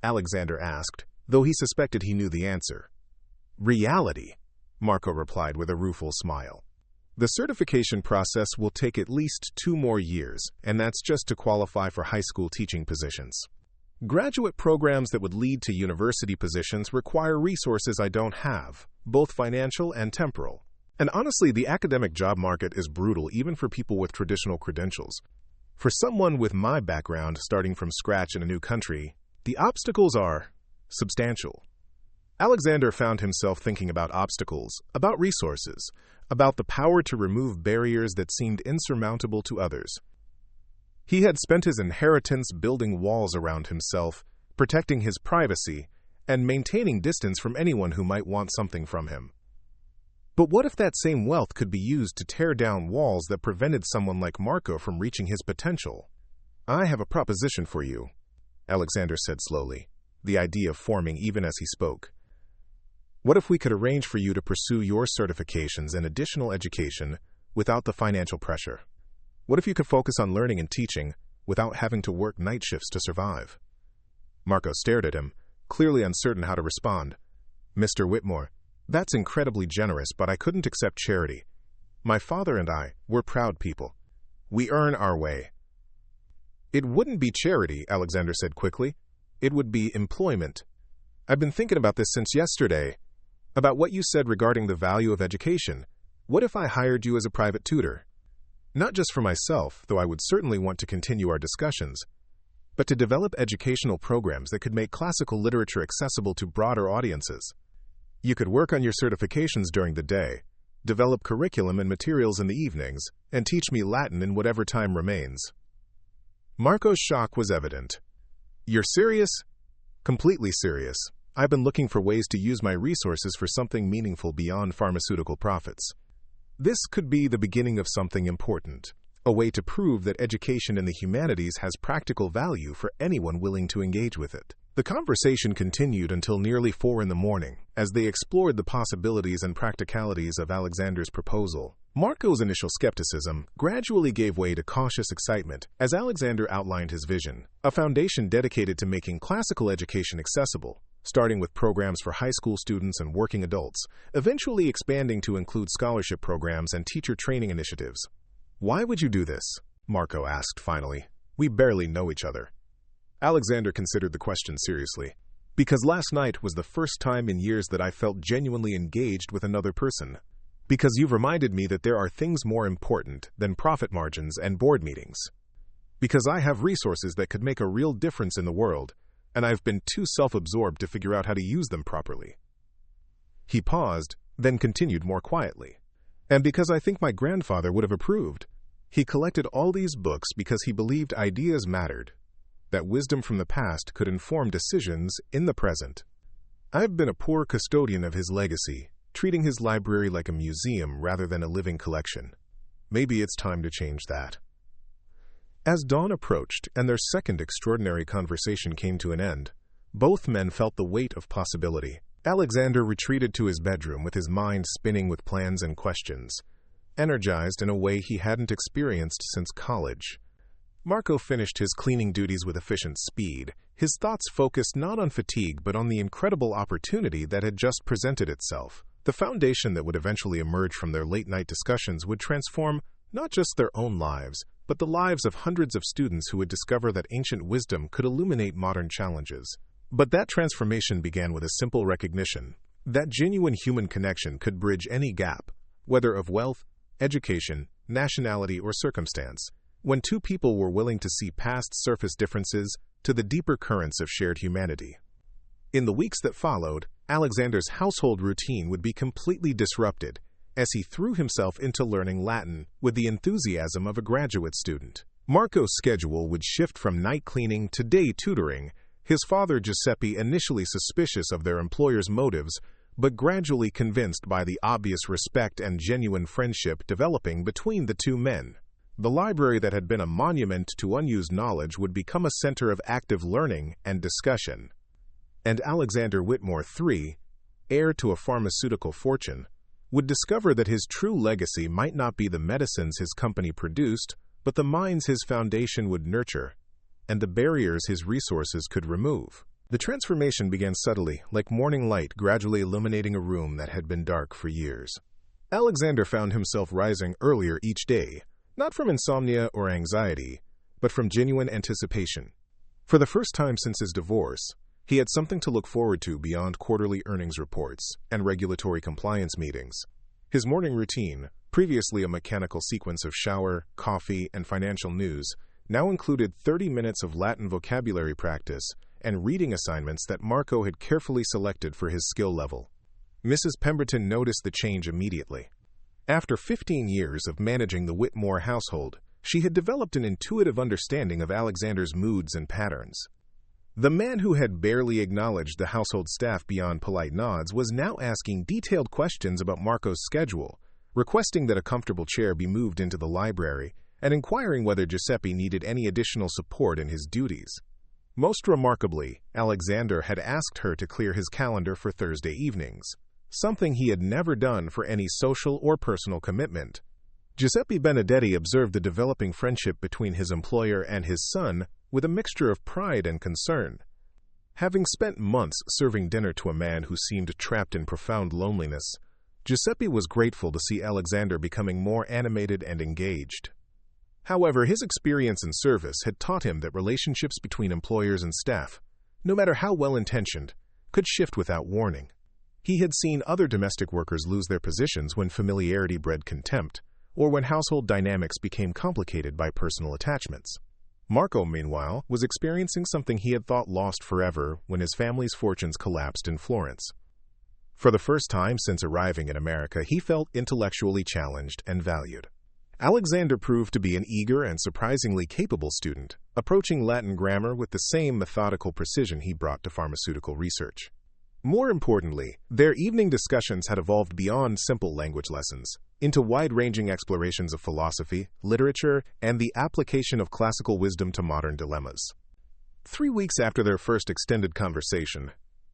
S1: Alexander asked, though he suspected he knew the answer. "Reality," Marco replied with a rueful smile. "The certification process will take at least 2 more years, and that's just to qualify for high school teaching positions. Graduate programs that would lead to university positions require resources I don't have, both financial and temporal. And honestly, the academic job market is brutal even for people with traditional credentials. For someone with my background starting from scratch in a new country, the obstacles are substantial." Alexander found himself thinking about obstacles, about resources, about the power to remove barriers that seemed insurmountable to others. He had spent his inheritance building walls around himself, protecting his privacy, and maintaining distance from anyone who might want something from him. But what if that same wealth could be used to tear down walls that prevented someone like Marco from reaching his potential? "I have a proposition for you," Alexander said slowly, the idea forming even as he spoke. "What if we could arrange for you to pursue your certifications and additional education without the financial pressure? What if you could focus on learning and teaching without having to work night shifts to survive?" Marco stared at him, clearly uncertain how to respond. "Mr. Whitmore, that's incredibly generous, but I couldn't accept charity. My father and I, we're proud people. We earn our way." "It wouldn't be charity," Alexander said quickly. "It would be employment. I've been thinking about this since yesterday, about what you said regarding the value of education. What if I hired you as a private tutor? Not just for myself, though I would certainly want to continue our discussions, but to develop educational programs that could make classical literature accessible to broader audiences. You could work on your certifications during the day, develop curriculum and materials in the evenings, and teach me Latin in whatever time remains." Marco's shock was evident. "You're serious?" "Completely serious. I've been looking for ways to use my resources for something meaningful beyond pharmaceutical profits. This could be the beginning of something important, a way to prove that education in the humanities has practical value for anyone willing to engage with it." The conversation continued until nearly 4 in the morning, as they explored the possibilities and practicalities of Alexander's proposal. Marco's initial skepticism gradually gave way to cautious excitement as Alexander outlined his vision, a foundation dedicated to making classical education accessible, starting with programs for high school students and working adults, eventually expanding to include scholarship programs and teacher training initiatives. "Why would you do this?" Marco asked finally. "We barely know each other." Alexander considered the question seriously. "Because last night was the first time in years that I felt genuinely engaged with another person. Because you've reminded me that there are things more important than profit margins and board meetings. Because I have resources that could make a real difference in the world, and I've been too self-absorbed to figure out how to use them properly." He paused, then continued more quietly. And because I think my grandfather would have approved. He collected all these books because he believed ideas mattered, that wisdom from the past could inform decisions in the present. I've been a poor custodian of his legacy, treating his library like a museum rather than a living collection. Maybe it's time to change that. As dawn approached and their second extraordinary conversation came to an end, both men felt the weight of possibility. Alexander retreated to his bedroom with his mind spinning with plans and questions, energized in a way he hadn't experienced since college. Marco finished his cleaning duties with efficient speed, his thoughts focused not on fatigue but on the incredible opportunity that had just presented itself. The foundation that would eventually emerge from their late-night discussions would transform not just their own lives, but the lives of hundreds of students who would discover that ancient wisdom could illuminate modern challenges. But that transformation began with a simple recognition that genuine human connection could bridge any gap, whether of wealth, education, nationality, or circumstance, when two people were willing to see past surface differences to the deeper currents of shared humanity. In the weeks that followed, Alexander's household routine would be completely disrupted as he threw himself into learning Latin with the enthusiasm of a graduate student. Marco's schedule would shift from night cleaning to day tutoring, his father Giuseppe initially suspicious of their employer's motives, but gradually convinced by the obvious respect and genuine friendship developing between the two men. The library that had been a monument to unused knowledge would become a center of active learning and discussion. And Alexander Whitmore III, heir to a pharmaceutical fortune, would discover that his true legacy might not be the medicines his company produced, but the minds his foundation would nurture, and the barriers his resources could remove. The transformation began subtly, like morning light gradually illuminating a room that had been dark for years. Alexander found himself rising earlier each day, not from insomnia or anxiety, but from genuine anticipation. For the first time since his divorce, he had something to look forward to beyond quarterly earnings reports and regulatory compliance meetings. His morning routine, previously a mechanical sequence of shower, coffee, and financial news, now included 30 minutes of Latin vocabulary practice and reading assignments that Marco had carefully selected for his skill level. Mrs. Pemberton noticed the change immediately. After 15 years of managing the Whitmore household, she had developed an intuitive understanding of Alexander's moods and patterns. The man who had barely acknowledged the household staff beyond polite nods was now asking detailed questions about Marco's schedule, requesting that a comfortable chair be moved into the library, and inquiring whether Giuseppe needed any additional support in his duties. Most remarkably, Alexander had asked her to clear his calendar for Thursday evenings, something he had never done for any social or personal commitment. Giuseppe Benedetti observed the developing friendship between his employer and his son with a mixture of pride and concern. Having spent months serving dinner to a man who seemed trapped in profound loneliness, Giuseppe was grateful to see Alexander becoming more animated and engaged. However, his experience in service had taught him that relationships between employers and staff, no matter how well-intentioned, could shift without warning. He had seen other domestic workers lose their positions when familiarity bred contempt, or when household dynamics became complicated by personal attachments. Marco, meanwhile, was experiencing something he had thought lost forever when his family's fortunes collapsed in Florence. For the first time since arriving in America, he felt intellectually challenged and valued. Alexander proved to be an eager and surprisingly capable student, approaching Latin grammar with the same methodical precision he brought to pharmaceutical research. More importantly, their evening discussions had evolved beyond simple language lessons into wide-ranging explorations of philosophy, literature, and the application of classical wisdom to modern dilemmas. 3 weeks after their first extended conversation,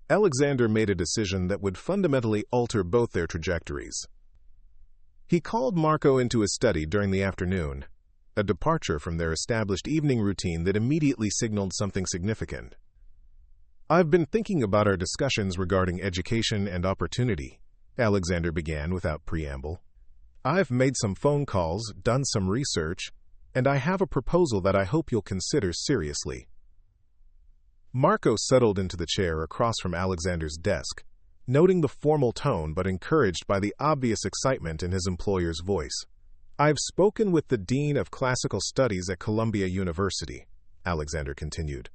S1: Alexander made a decision that would fundamentally alter both their trajectories. He called Marco into his study during the afternoon, a departure from their established evening routine that immediately signaled something significant. "I've been thinking about our discussions regarding education and opportunity," Alexander began without preamble. "I've made some phone calls, done some research, and I have a proposal that I hope you'll consider seriously." Marco settled into the chair across from Alexander's desk, noting the formal tone but encouraged by the obvious excitement in his employer's voice. "I've spoken with the Dean of Classical Studies at Columbia University," Alexander continued.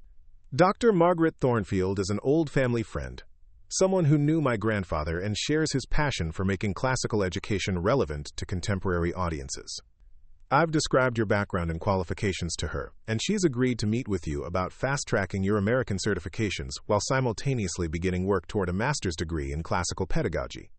S1: "Dr. Margaret Thornfield is an old family friend. someone who knew my grandfather and shares his passion for making classical education relevant to contemporary audiences. I've described your background and qualifications to her, and she's agreed to meet with you about fast-tracking your American certifications while simultaneously beginning work toward a master's degree in classical pedagogy.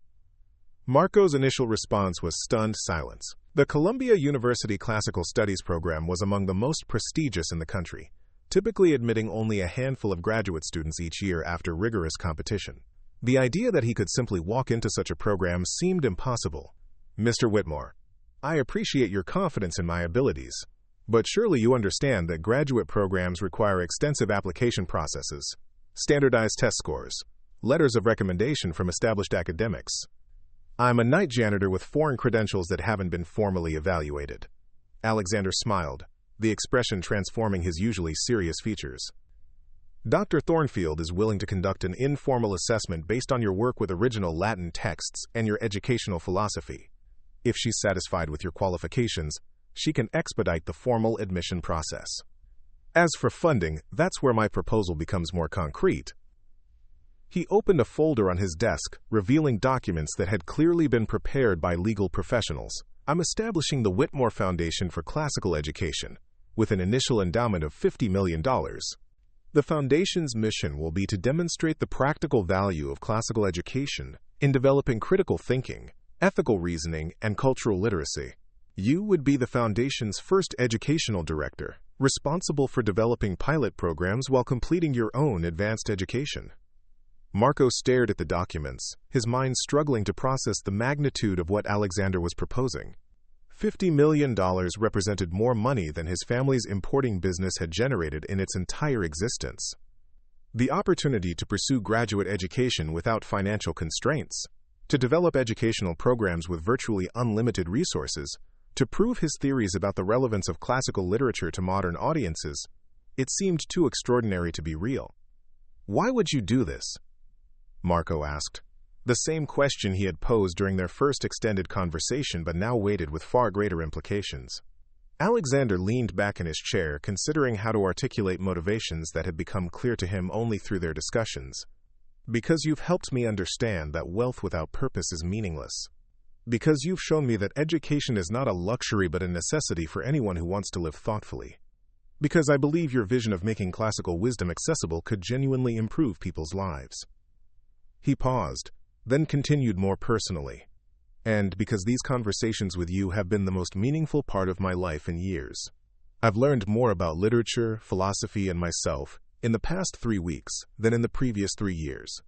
S1: Marco's initial response was stunned silence. The Columbia University Classical Studies program was among the most prestigious in the country, typically admitting only a handful of graduate students each year after rigorous competition. The idea that he could simply walk into such a program seemed impossible. Mr. Whitmore, I appreciate your confidence in my abilities, but surely you understand that graduate programs require extensive application processes, standardized test scores, letters of recommendation from established academics. I'm a night janitor with foreign credentials that haven't been formally evaluated. Alexander smiled, the expression transforming his usually serious features. Dr. Thornfield is willing to conduct an informal assessment based on your work with original Latin texts and your educational philosophy. If she's satisfied with your qualifications, she can expedite the formal admission process. As for funding, that's where my proposal becomes more concrete. He opened a folder on his desk, revealing documents that had clearly been prepared by legal professionals. I'm establishing the Whitmore Foundation for Classical Education, with an initial endowment of $50 million. The Foundation's mission will be to demonstrate the practical value of classical education in developing critical thinking, ethical reasoning, and cultural literacy. You would be the Foundation's first educational director, responsible for developing pilot programs while completing your own advanced education. Marco stared at the documents, his mind struggling to process the magnitude of what Alexander was proposing. $50 million represented more money than his family's importing business had generated in its entire existence. The opportunity to pursue graduate education without financial constraints, to develop educational programs with virtually unlimited resources, to prove his theories about the relevance of classical literature to modern audiences, it seemed too extraordinary to be real. Why would you do this? Marco asked, the same question he had posed during their first extended conversation but now weighted with far greater implications. Alexander leaned back in his chair, considering how to articulate motivations that had become clear to him only through their discussions. Because you've helped me understand that wealth without purpose is meaningless. Because you've shown me that education is not a luxury but a necessity for anyone who wants to live thoughtfully. Because I believe your vision of making classical wisdom accessible could genuinely improve people's lives. He paused, then continued more personally. And because these conversations with you have been the most meaningful part of my life in years. I've learned more about literature, philosophy, and myself in the past 3 weeks than in the previous 3 years.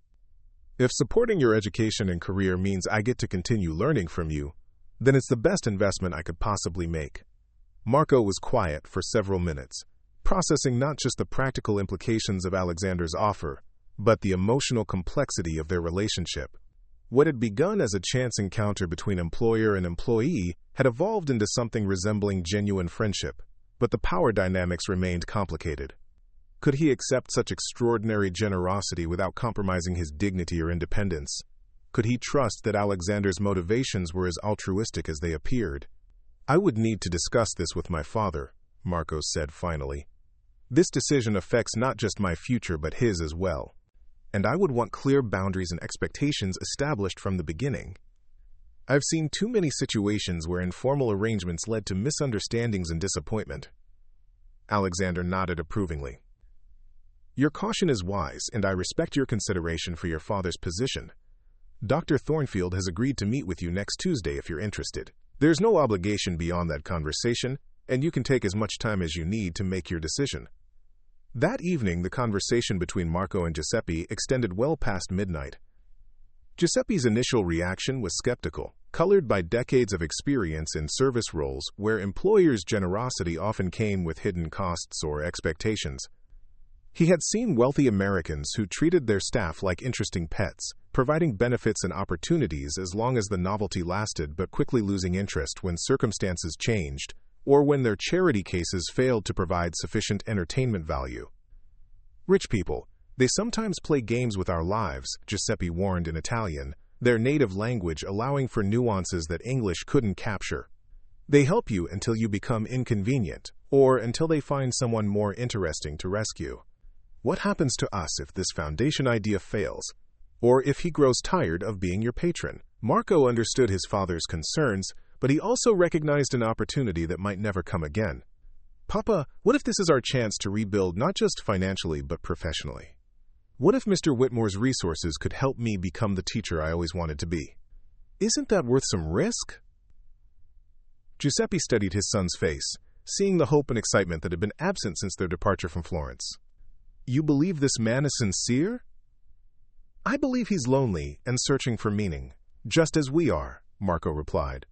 S1: If supporting your education and career means I get to continue learning from you, then it's the best investment I could possibly make. Marco was quiet for several minutes, processing not just the practical implications of Alexander's offer, but the emotional complexity of their relationship. What had begun as a chance encounter between employer and employee had evolved into something resembling genuine friendship, but the power dynamics remained complicated. Could he accept such extraordinary generosity without compromising his dignity or independence? Could he trust that Alexander's motivations were as altruistic as they appeared? I would need to discuss this with my father, Marco said finally. This decision affects not just my future but his as well. And I would want clear boundaries and expectations established from the beginning. I've seen too many situations where informal arrangements led to misunderstandings and disappointment. Alexander nodded approvingly. Your caution is wise, and I respect your consideration for your father's position. Dr. Thornfield has agreed to meet with you next Tuesday if you're interested. There's no obligation beyond that conversation, and you can take as much time as you need to make your decision. That evening, the conversation between Marco and Giuseppe extended well past midnight. Giuseppe's initial reaction was skeptical, colored by decades of experience in service roles where employers' generosity often came with hidden costs or expectations. He had seen wealthy Americans who treated their staff like interesting pets, providing benefits and opportunities as long as the novelty lasted but quickly losing interest when circumstances changed, or when their charity cases failed to provide sufficient entertainment value. Rich people, they sometimes play games with our lives, Giuseppe warned in Italian, their native language allowing for nuances that English couldn't capture. They help you until you become inconvenient, or until they find someone more interesting to rescue. What happens to us if this foundation idea fails? or if he grows tired of being your patron. Marco understood his father's concerns, but he also recognized an opportunity that might never come again. Papa, what if this is our chance to rebuild not just financially but professionally? What if Mr. Whitmore's resources could help me become the teacher I always wanted to be? Isn't that worth some risk? Giuseppe studied his son's face, seeing the hope and excitement that had been absent since their departure from Florence. You believe this man is sincere? I believe he's lonely and searching for meaning, just as we are, Marco replied.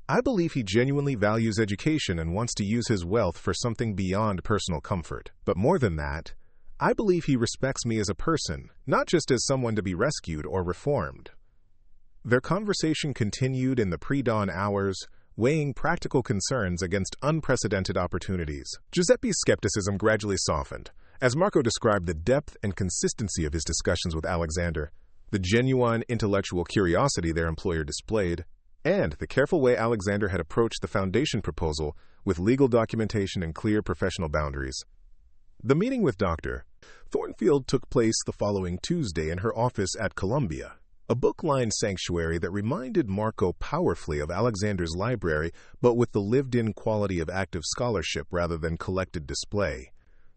S1: I believe he genuinely values education and wants to use his wealth for something beyond personal comfort. But more than that, I believe he respects me as a person, not just as someone to be rescued or reformed. Their conversation continued in the pre-dawn hours, weighing practical concerns against unprecedented opportunities. Giuseppe's skepticism gradually softened, as Marco described the depth and consistency of his discussions with Alexander, the genuine intellectual curiosity their employer displayed, and the careful way Alexander had approached the foundation proposal with legal documentation and clear professional boundaries. The meeting with Dr. Thornfield took place the following Tuesday in her office at Columbia, a book-lined sanctuary that reminded Marco powerfully of Alexander's library, but with the lived-in quality of active scholarship rather than collected display.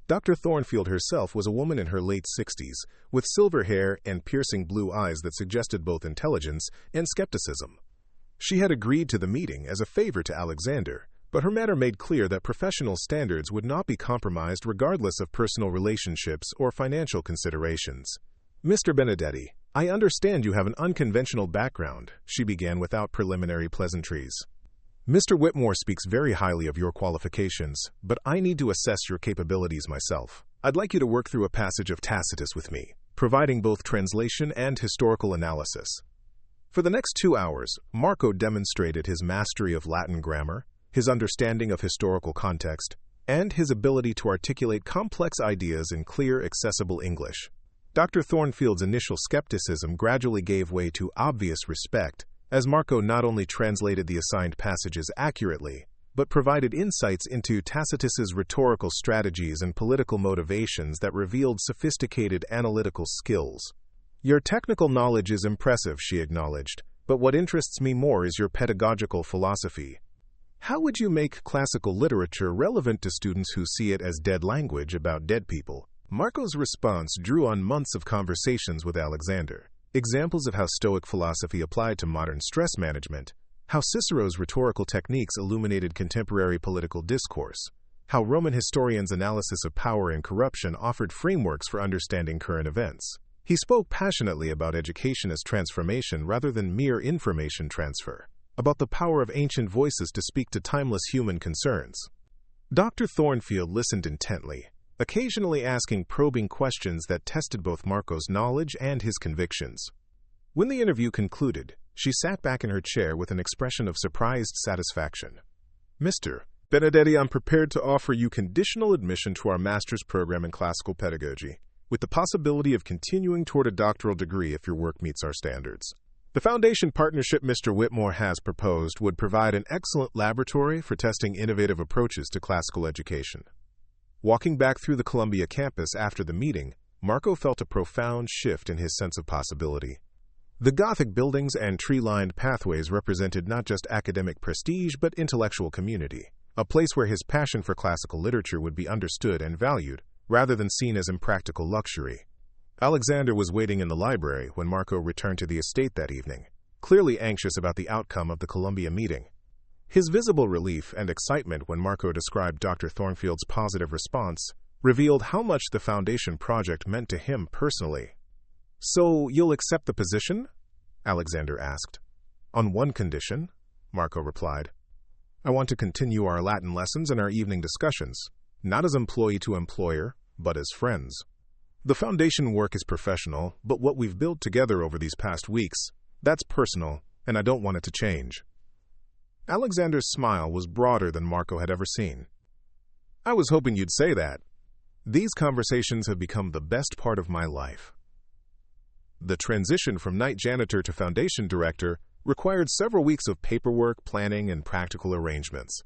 S1: Dr. Thornfield herself was a woman in her late 60s, with silver hair and piercing blue eyes that suggested both intelligence and skepticism. She had agreed to the meeting as a favor to Alexander, but her manner made clear that professional standards would not be compromised regardless of personal relationships or financial considerations. Mr. Benedetti, I understand you have an unconventional background, she began without preliminary pleasantries. Mr. Whitmore speaks very highly of your qualifications, but I need to assess your capabilities myself. I'd like you to work through a passage of Tacitus with me, providing both translation and historical analysis. For the next 2 hours, Marco demonstrated his mastery of Latin grammar, his understanding of historical context, and his ability to articulate complex ideas in clear, accessible English. Dr. Thornfield's initial skepticism gradually gave way to obvious respect, as Marco not only translated the assigned passages accurately, but provided insights into Tacitus's rhetorical strategies and political motivations that revealed sophisticated analytical skills. Your technical knowledge is impressive, she acknowledged, but what interests me more is your pedagogical philosophy. How would you make classical literature relevant to students who see it as dead language about dead people? Marco's response drew on months of conversations with Alexander. Examples of how Stoic philosophy applied to modern stress management, how Cicero's rhetorical techniques illuminated contemporary political discourse, how Roman historians' analysis of power and corruption offered frameworks for understanding current events. He spoke passionately about education as transformation rather than mere information transfer, about the power of ancient voices to speak to timeless human concerns. Dr. Thornfield listened intently, occasionally asking probing questions that tested both Marco's knowledge and his convictions. When the interview concluded, she sat back in her chair with an expression of surprised satisfaction. Mr. Benedetti, I'm prepared to offer you conditional admission to our master's program in classical pedagogy, with the possibility of continuing toward a doctoral degree if your work meets our standards. The foundation partnership Mr. Whitmore has proposed would provide an excellent laboratory for testing innovative approaches to classical education. Walking back through the Columbia campus after the meeting, Marco felt a profound shift in his sense of possibility. The Gothic buildings and tree-lined pathways represented not just academic prestige but intellectual community, a place where his passion for classical literature would be understood and valued, rather than seen as impractical luxury. Alexander was waiting in the library when Marco returned to the estate that evening, clearly anxious about the outcome of the Columbia meeting. His visible relief and excitement when Marco described Dr. Thornfield's positive response revealed how much the foundation project meant to him personally. So, you'll accept the position? Alexander asked. On one condition, Marco replied. I want to continue our Latin lessons and our evening discussions, not as employee to employer, but as friends. The foundation work is professional, but what we've built together over these past weeks, that's personal, and I don't want it to change. Alexander's smile was broader than Marco had ever seen. I was hoping you'd say that. These conversations have become the best part of my life. The transition from night janitor to foundation director required several weeks of paperwork, planning, and practical arrangements.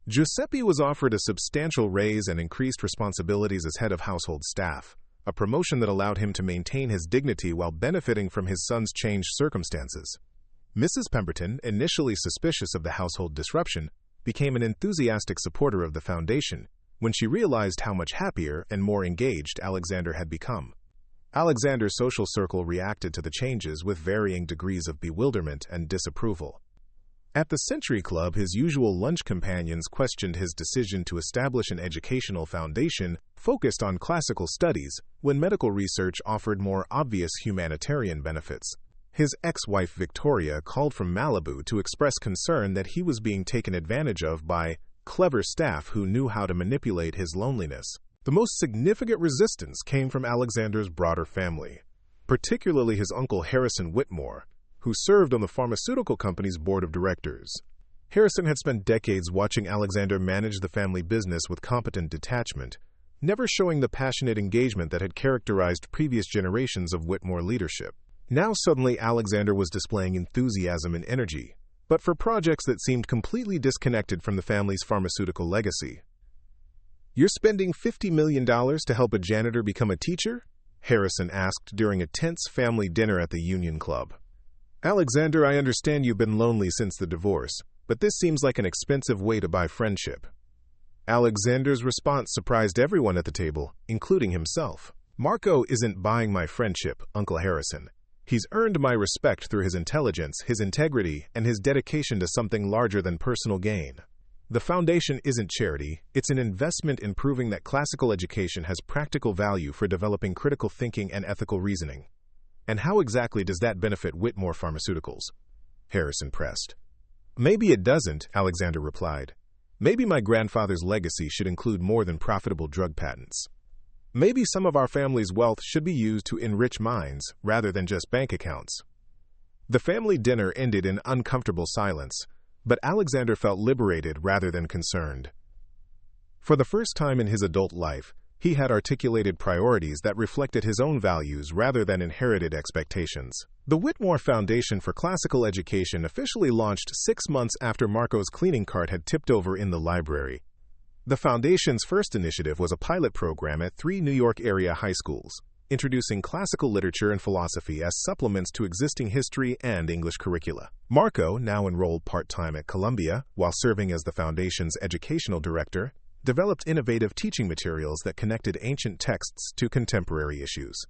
S1: Giuseppe was offered a substantial raise and increased responsibilities as head of household staff, a promotion that allowed him to maintain his dignity while benefiting from his son's changed circumstances. Mrs. Pemberton, initially suspicious of the household disruption, became an enthusiastic supporter of the foundation when she realized how much happier and more engaged Alexander had become. Alexander's social circle reacted to the changes with varying degrees of bewilderment and disapproval. At the Century Club, his usual lunch companions questioned his decision to establish an educational foundation focused on classical studies when medical research offered more obvious humanitarian benefits. His ex-wife Victoria called from Malibu to express concern that he was being taken advantage of by clever staff who knew how to manipulate his loneliness. The most significant resistance came from Alexander's broader family, particularly his uncle Harrison Whitmore, who served on the pharmaceutical company's board of directors. Harrison had spent decades watching Alexander manage the family business with competent detachment, never showing the passionate engagement that had characterized previous generations of Whitmore leadership. Now suddenly Alexander was displaying enthusiasm and energy, but for projects that seemed completely disconnected from the family's pharmaceutical legacy. "You're spending $50 million to help a janitor become a teacher?" Harrison asked during a tense family dinner at the Union Club. "Alexander, I understand you've been lonely since the divorce, but this seems like an expensive way to buy friendship." Alexander's response surprised everyone at the table, including himself. "Marco isn't buying my friendship, Uncle Harrison. He's earned my respect through his intelligence, his integrity, and his dedication to something larger than personal gain. The foundation isn't charity, it's an investment in proving that classical education has practical value for developing critical thinking and ethical reasoning." "And how exactly does that benefit Whitmore Pharmaceuticals?" Harrison pressed. "Maybe it doesn't," Alexander replied. "Maybe my grandfather's legacy should include more than profitable drug patents. Maybe some of our family's wealth should be used to enrich minds rather than just bank accounts." The family dinner ended in uncomfortable silence, but Alexander felt liberated rather than concerned. For the first time in his adult life, he had articulated priorities that reflected his own values rather than inherited expectations. The Whitmore Foundation for Classical Education officially launched 6 months after Marco's cleaning cart had tipped over in the library. The foundation's first initiative was a pilot program at 3 New York area high schools, introducing classical literature and philosophy as supplements to existing history and English curricula. Marco, now enrolled part-time at Columbia, while serving as the foundation's educational director, developed innovative teaching materials that connected ancient texts to contemporary issues.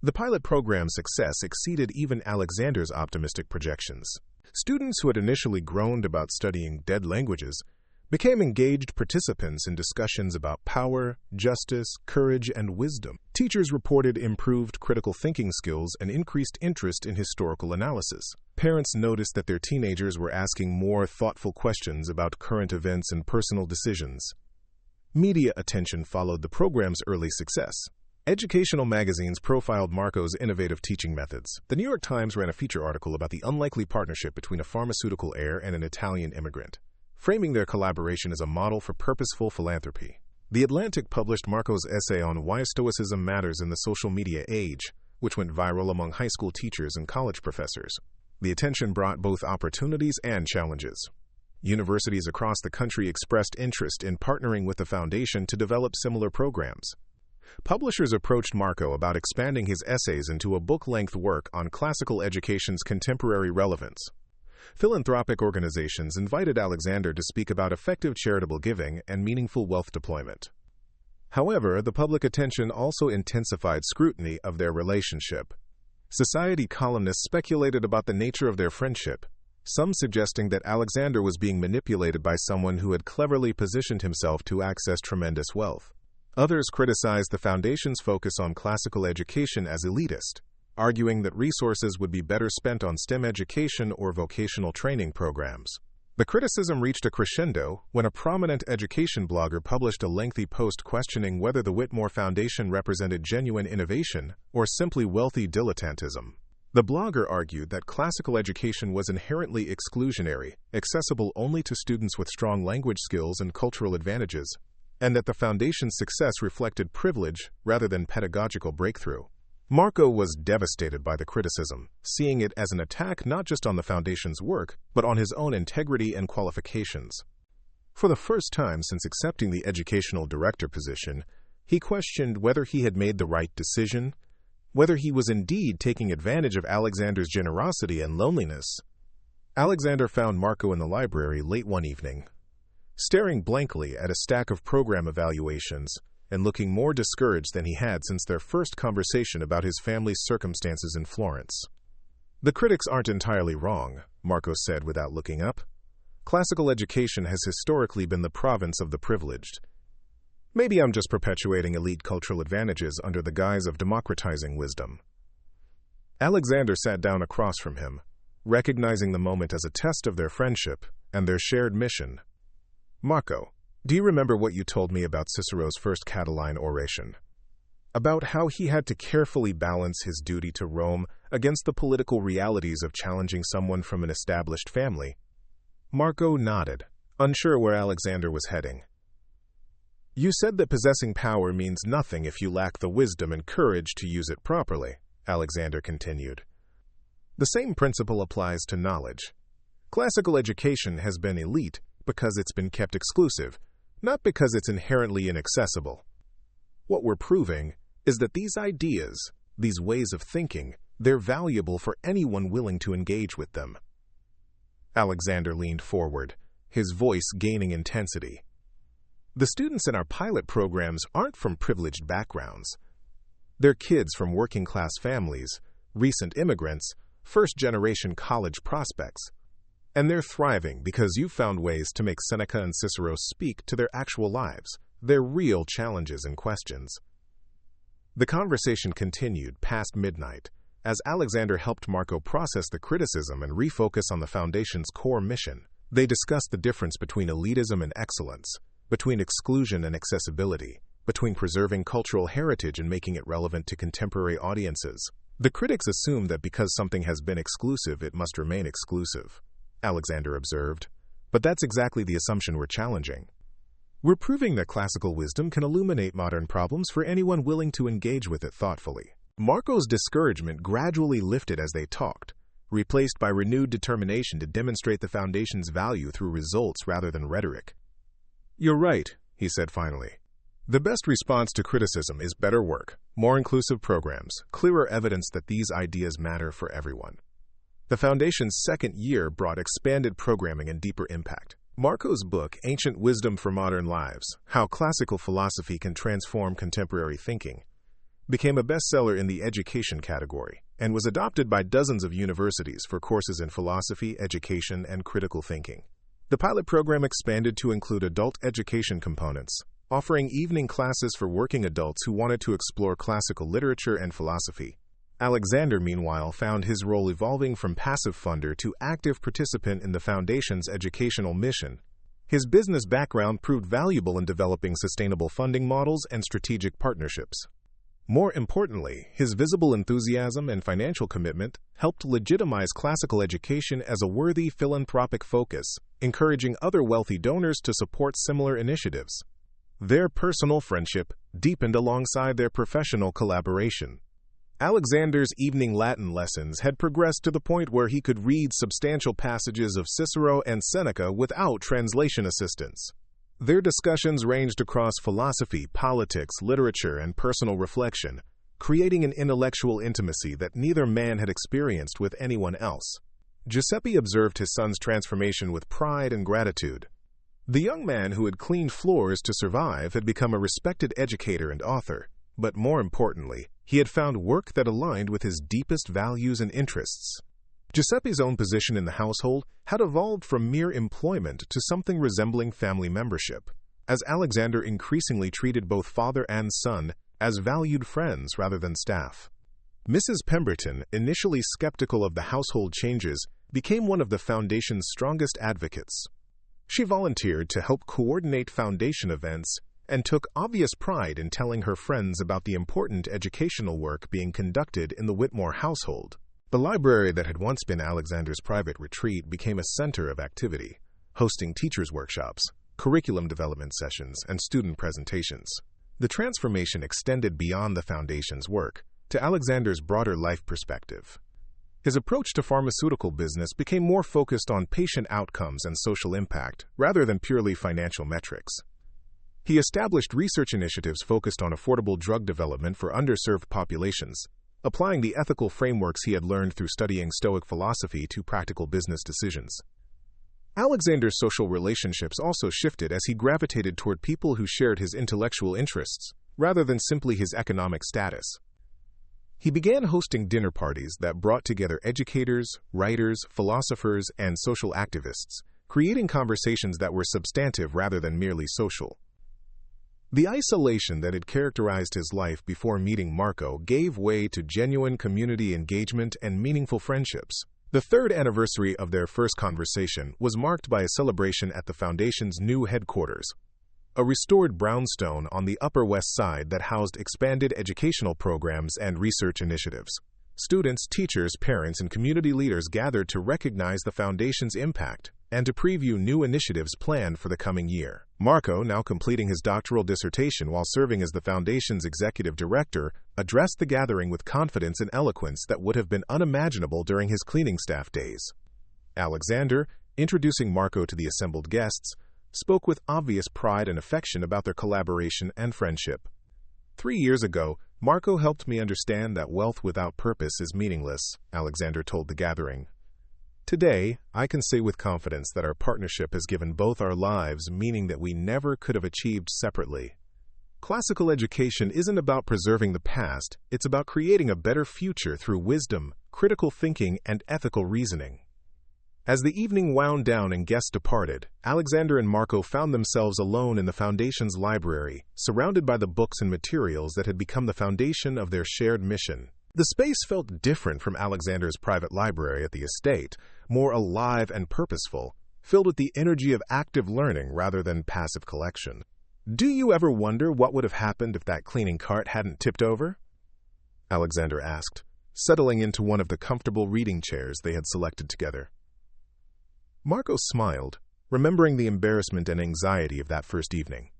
S1: The pilot program's success exceeded even Alexander's optimistic projections. Students who had initially groaned about studying dead languages became engaged participants in discussions about power, justice, courage, and wisdom. Teachers reported improved critical thinking skills and increased interest in historical analysis. Parents noticed that their teenagers were asking more thoughtful questions about current events and personal decisions. Media attention followed the program's early success. Educational magazines profiled Marco's innovative teaching methods. The New York Times ran a feature article about the unlikely partnership between a pharmaceutical heir and an Italian immigrant, framing their collaboration as a model for purposeful philanthropy. The Atlantic published Marco's essay on why Stoicism matters in the social media age, which went viral among high school teachers and college professors. The attention brought both opportunities and challenges. Universities across the country expressed interest in partnering with the foundation to develop similar programs. Publishers approached Marco about expanding his essays into a book-length work on classical education's contemporary relevance. Philanthropic organizations invited Alexander to speak about effective charitable giving and meaningful wealth deployment. However, the public attention also intensified scrutiny of their relationship. Society columnists speculated about the nature of their friendship, some suggesting that Alexander was being manipulated by someone who had cleverly positioned himself to access tremendous wealth. Others criticized the foundation's focus on classical education as elitist, arguing that resources would be better spent on STEM education or vocational training programs. The criticism reached a crescendo when a prominent education blogger published a lengthy post questioning whether the Whitmore Foundation represented genuine innovation or simply wealthy dilettantism. The blogger argued that classical education was inherently exclusionary, accessible only to students with strong language skills and cultural advantages, and that the foundation's success reflected privilege rather than pedagogical breakthrough. Marco was devastated by the criticism, seeing it as an attack not just on the foundation's work, but on his own integrity and qualifications. For the first time since accepting the educational director position, He questioned whether he had made the right decision, whether he was indeed taking advantage of Alexander's generosity and loneliness. Alexander found Marco in the library late one evening, staring blankly at a stack of program evaluations and looking more discouraged than he had since their first conversation about his family's circumstances in Florence. "The critics aren't entirely wrong," Marco said without looking up. "Classical education has historically been the province of the privileged. Maybe I'm just perpetuating elite cultural advantages under the guise of democratizing wisdom." Alexander sat down across from him, recognizing the moment as a test of their friendship and their shared mission. "Marco, do you remember what you told me about Cicero's first Catiline oration? About how he had to carefully balance his duty to Rome against the political realities of challenging someone from an established family?" Marco nodded, unsure where Alexander was heading. "You said that possessing power means nothing if you lack the wisdom and courage to use it properly," Alexander continued. "The same principle applies to knowledge. Classical education has been elite because it's been kept exclusive, not because it's inherently inaccessible. What we're proving is that these ideas, these ways of thinking, they're valuable for anyone willing to engage with them." Alexander leaned forward, his voice gaining intensity. "The students in our pilot programs aren't from privileged backgrounds. They're kids from working-class families, recent immigrants, first-generation college prospects. And they're thriving because you've found ways to make Seneca and Cicero speak to their actual lives, their real challenges and questions." The conversation continued past midnight, as Alexander helped Marco process the criticism and refocus on the Foundation's core mission. They discussed the difference between elitism and excellence, between exclusion and accessibility, between preserving cultural heritage and making it relevant to contemporary audiences. "The critics assume that because something has been exclusive, it must remain exclusive," Alexander observed. "But that's exactly the assumption we're challenging. We're proving that classical wisdom can illuminate modern problems for anyone willing to engage with it thoughtfully." Marco's discouragement gradually lifted as they talked, replaced by renewed determination to demonstrate the Foundation's value through results rather than rhetoric. "You're right," he said finally. "The best response to criticism is better work, more inclusive programs, clearer evidence that these ideas matter for everyone." The Foundation's second year brought expanded programming and deeper impact. Marco's book, Ancient Wisdom for Modern Lives: How Classical Philosophy Can Transform Contemporary Thinking, became a bestseller in the education category and was adopted by dozens of universities for courses in philosophy, education, and critical thinking. The pilot program expanded to include adult education components, offering evening classes for working adults who wanted to explore classical literature and philosophy. Alexander, meanwhile, found his role evolving from passive funder to active participant in the Foundation's educational mission. His business background proved valuable in developing sustainable funding models and strategic partnerships. More importantly, his visible enthusiasm and financial commitment helped legitimize classical education as a worthy philanthropic focus, encouraging other wealthy donors to support similar initiatives. Their personal friendship deepened alongside their professional collaboration. Alexander's evening Latin lessons had progressed to the point where he could read substantial passages of Cicero and Seneca without translation assistance. Their discussions ranged across philosophy, politics, literature, and personal reflection, creating an intellectual intimacy that neither man had experienced with anyone else. Giuseppe observed his son's transformation with pride and gratitude. The young man who had cleaned floors to survive had become a respected educator and author, but more importantly, he had found work that aligned with his deepest values and interests. Giuseppe's own position in the household had evolved from mere employment to something resembling family membership, as Alexander increasingly treated both father and son as valued friends rather than staff. Mrs. Pemberton, initially skeptical of the household changes, became one of the Foundation's strongest advocates. She volunteered to help coordinate Foundation events and took obvious pride in telling her friends about the important educational work being conducted in the Whitmore household. The library that had once been Alexander's private retreat became a center of activity, hosting teachers' workshops, curriculum development sessions, and student presentations. The transformation extended beyond the Foundation's work to Alexander's broader life perspective. His approach to pharmaceutical business became more focused on patient outcomes and social impact rather than purely financial metrics. He established research initiatives focused on affordable drug development for underserved populations, applying the ethical frameworks he had learned through studying Stoic philosophy to practical business decisions. Alexander's social relationships also shifted as he gravitated toward people who shared his intellectual interests, rather than simply his economic status. He began hosting dinner parties that brought together educators, writers, philosophers, and social activists, creating conversations that were substantive rather than merely social. The isolation that had characterized his life before meeting Marco gave way to genuine community engagement and meaningful friendships. The third anniversary of their first conversation was marked by a celebration at the Foundation's new headquarters, a restored brownstone on the Upper West Side that housed expanded educational programs and research initiatives. Students, teachers, parents, and community leaders gathered to recognize the Foundation's impact and to preview new initiatives planned for the coming year. Marco, now completing his doctoral dissertation while serving as the Foundation's executive director, addressed the gathering with confidence and eloquence that would have been unimaginable during his cleaning staff days. Alexander, introducing Marco to the assembled guests, spoke with obvious pride and affection about their collaboration and friendship. 3 years ago, Marco helped me understand that wealth without purpose is meaningless, Alexander told the gathering. Today, I can say with confidence that our partnership has given both our lives meaning that we never could have achieved separately. Classical education isn't about preserving the past, it's about creating a better future through wisdom, critical thinking, and ethical reasoning. As the evening wound down and guests departed, Alexander and Marco found themselves alone in the Foundation's library, surrounded by the books and materials that had become the foundation of their shared mission. The space felt different from Alexander's private library at the estate, more alive and purposeful, filled with the energy of active learning rather than passive collection. Do you ever wonder what would have happened if that cleaning cart hadn't tipped over? Alexander asked, settling into one of the comfortable reading chairs they had selected together. Marco smiled, remembering the embarrassment and anxiety of that first evening.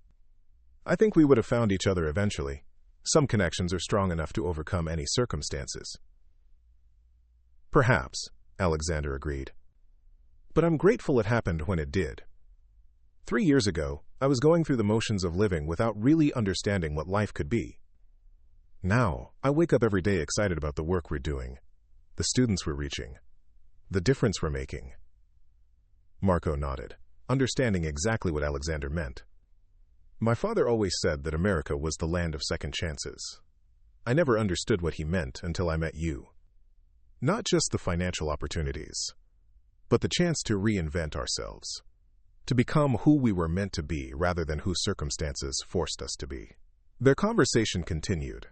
S1: I think we would have found each other eventually. Some connections are strong enough to overcome any circumstances. Perhaps, Alexander agreed. But I'm grateful it happened when it did. 3 years ago, I was going through the motions of living without really understanding what life could be. Now, I wake up every day excited about the work we're doing, the students we're reaching, the difference we're making. Marco nodded, understanding exactly what Alexander meant. My father always said that America was the land of second chances. I never understood what he meant until I met you. Not just the financial opportunities, but the chance to reinvent ourselves, to become who we were meant to be rather than who circumstances forced us to be. Their conversation continued,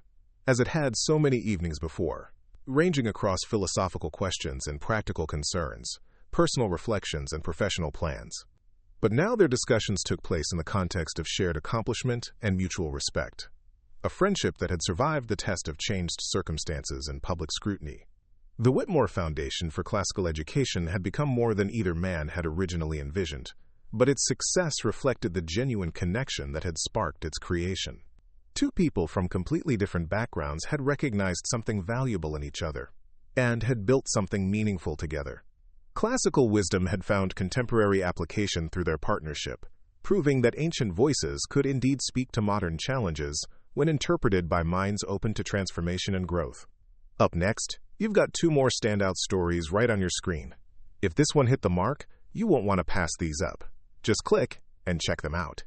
S1: as it had so many evenings before, ranging across philosophical questions and practical concerns, personal reflections and professional plans. But now their discussions took place in the context of shared accomplishment and mutual respect, a friendship that had survived the test of changed circumstances and public scrutiny. The Whitmore Foundation for Classical Education had become more than either man had originally envisioned, but its success reflected the genuine connection that had sparked its creation. Two people from completely different backgrounds had recognized something valuable in each other, and had built something meaningful together. Classical wisdom had found contemporary application through their partnership, proving that ancient voices could indeed speak to modern challenges when interpreted by minds open to transformation and growth. Up next, you've got 2 more standout stories right on your screen. If this one hit the mark, you won't want to pass these up. Just click and check them out.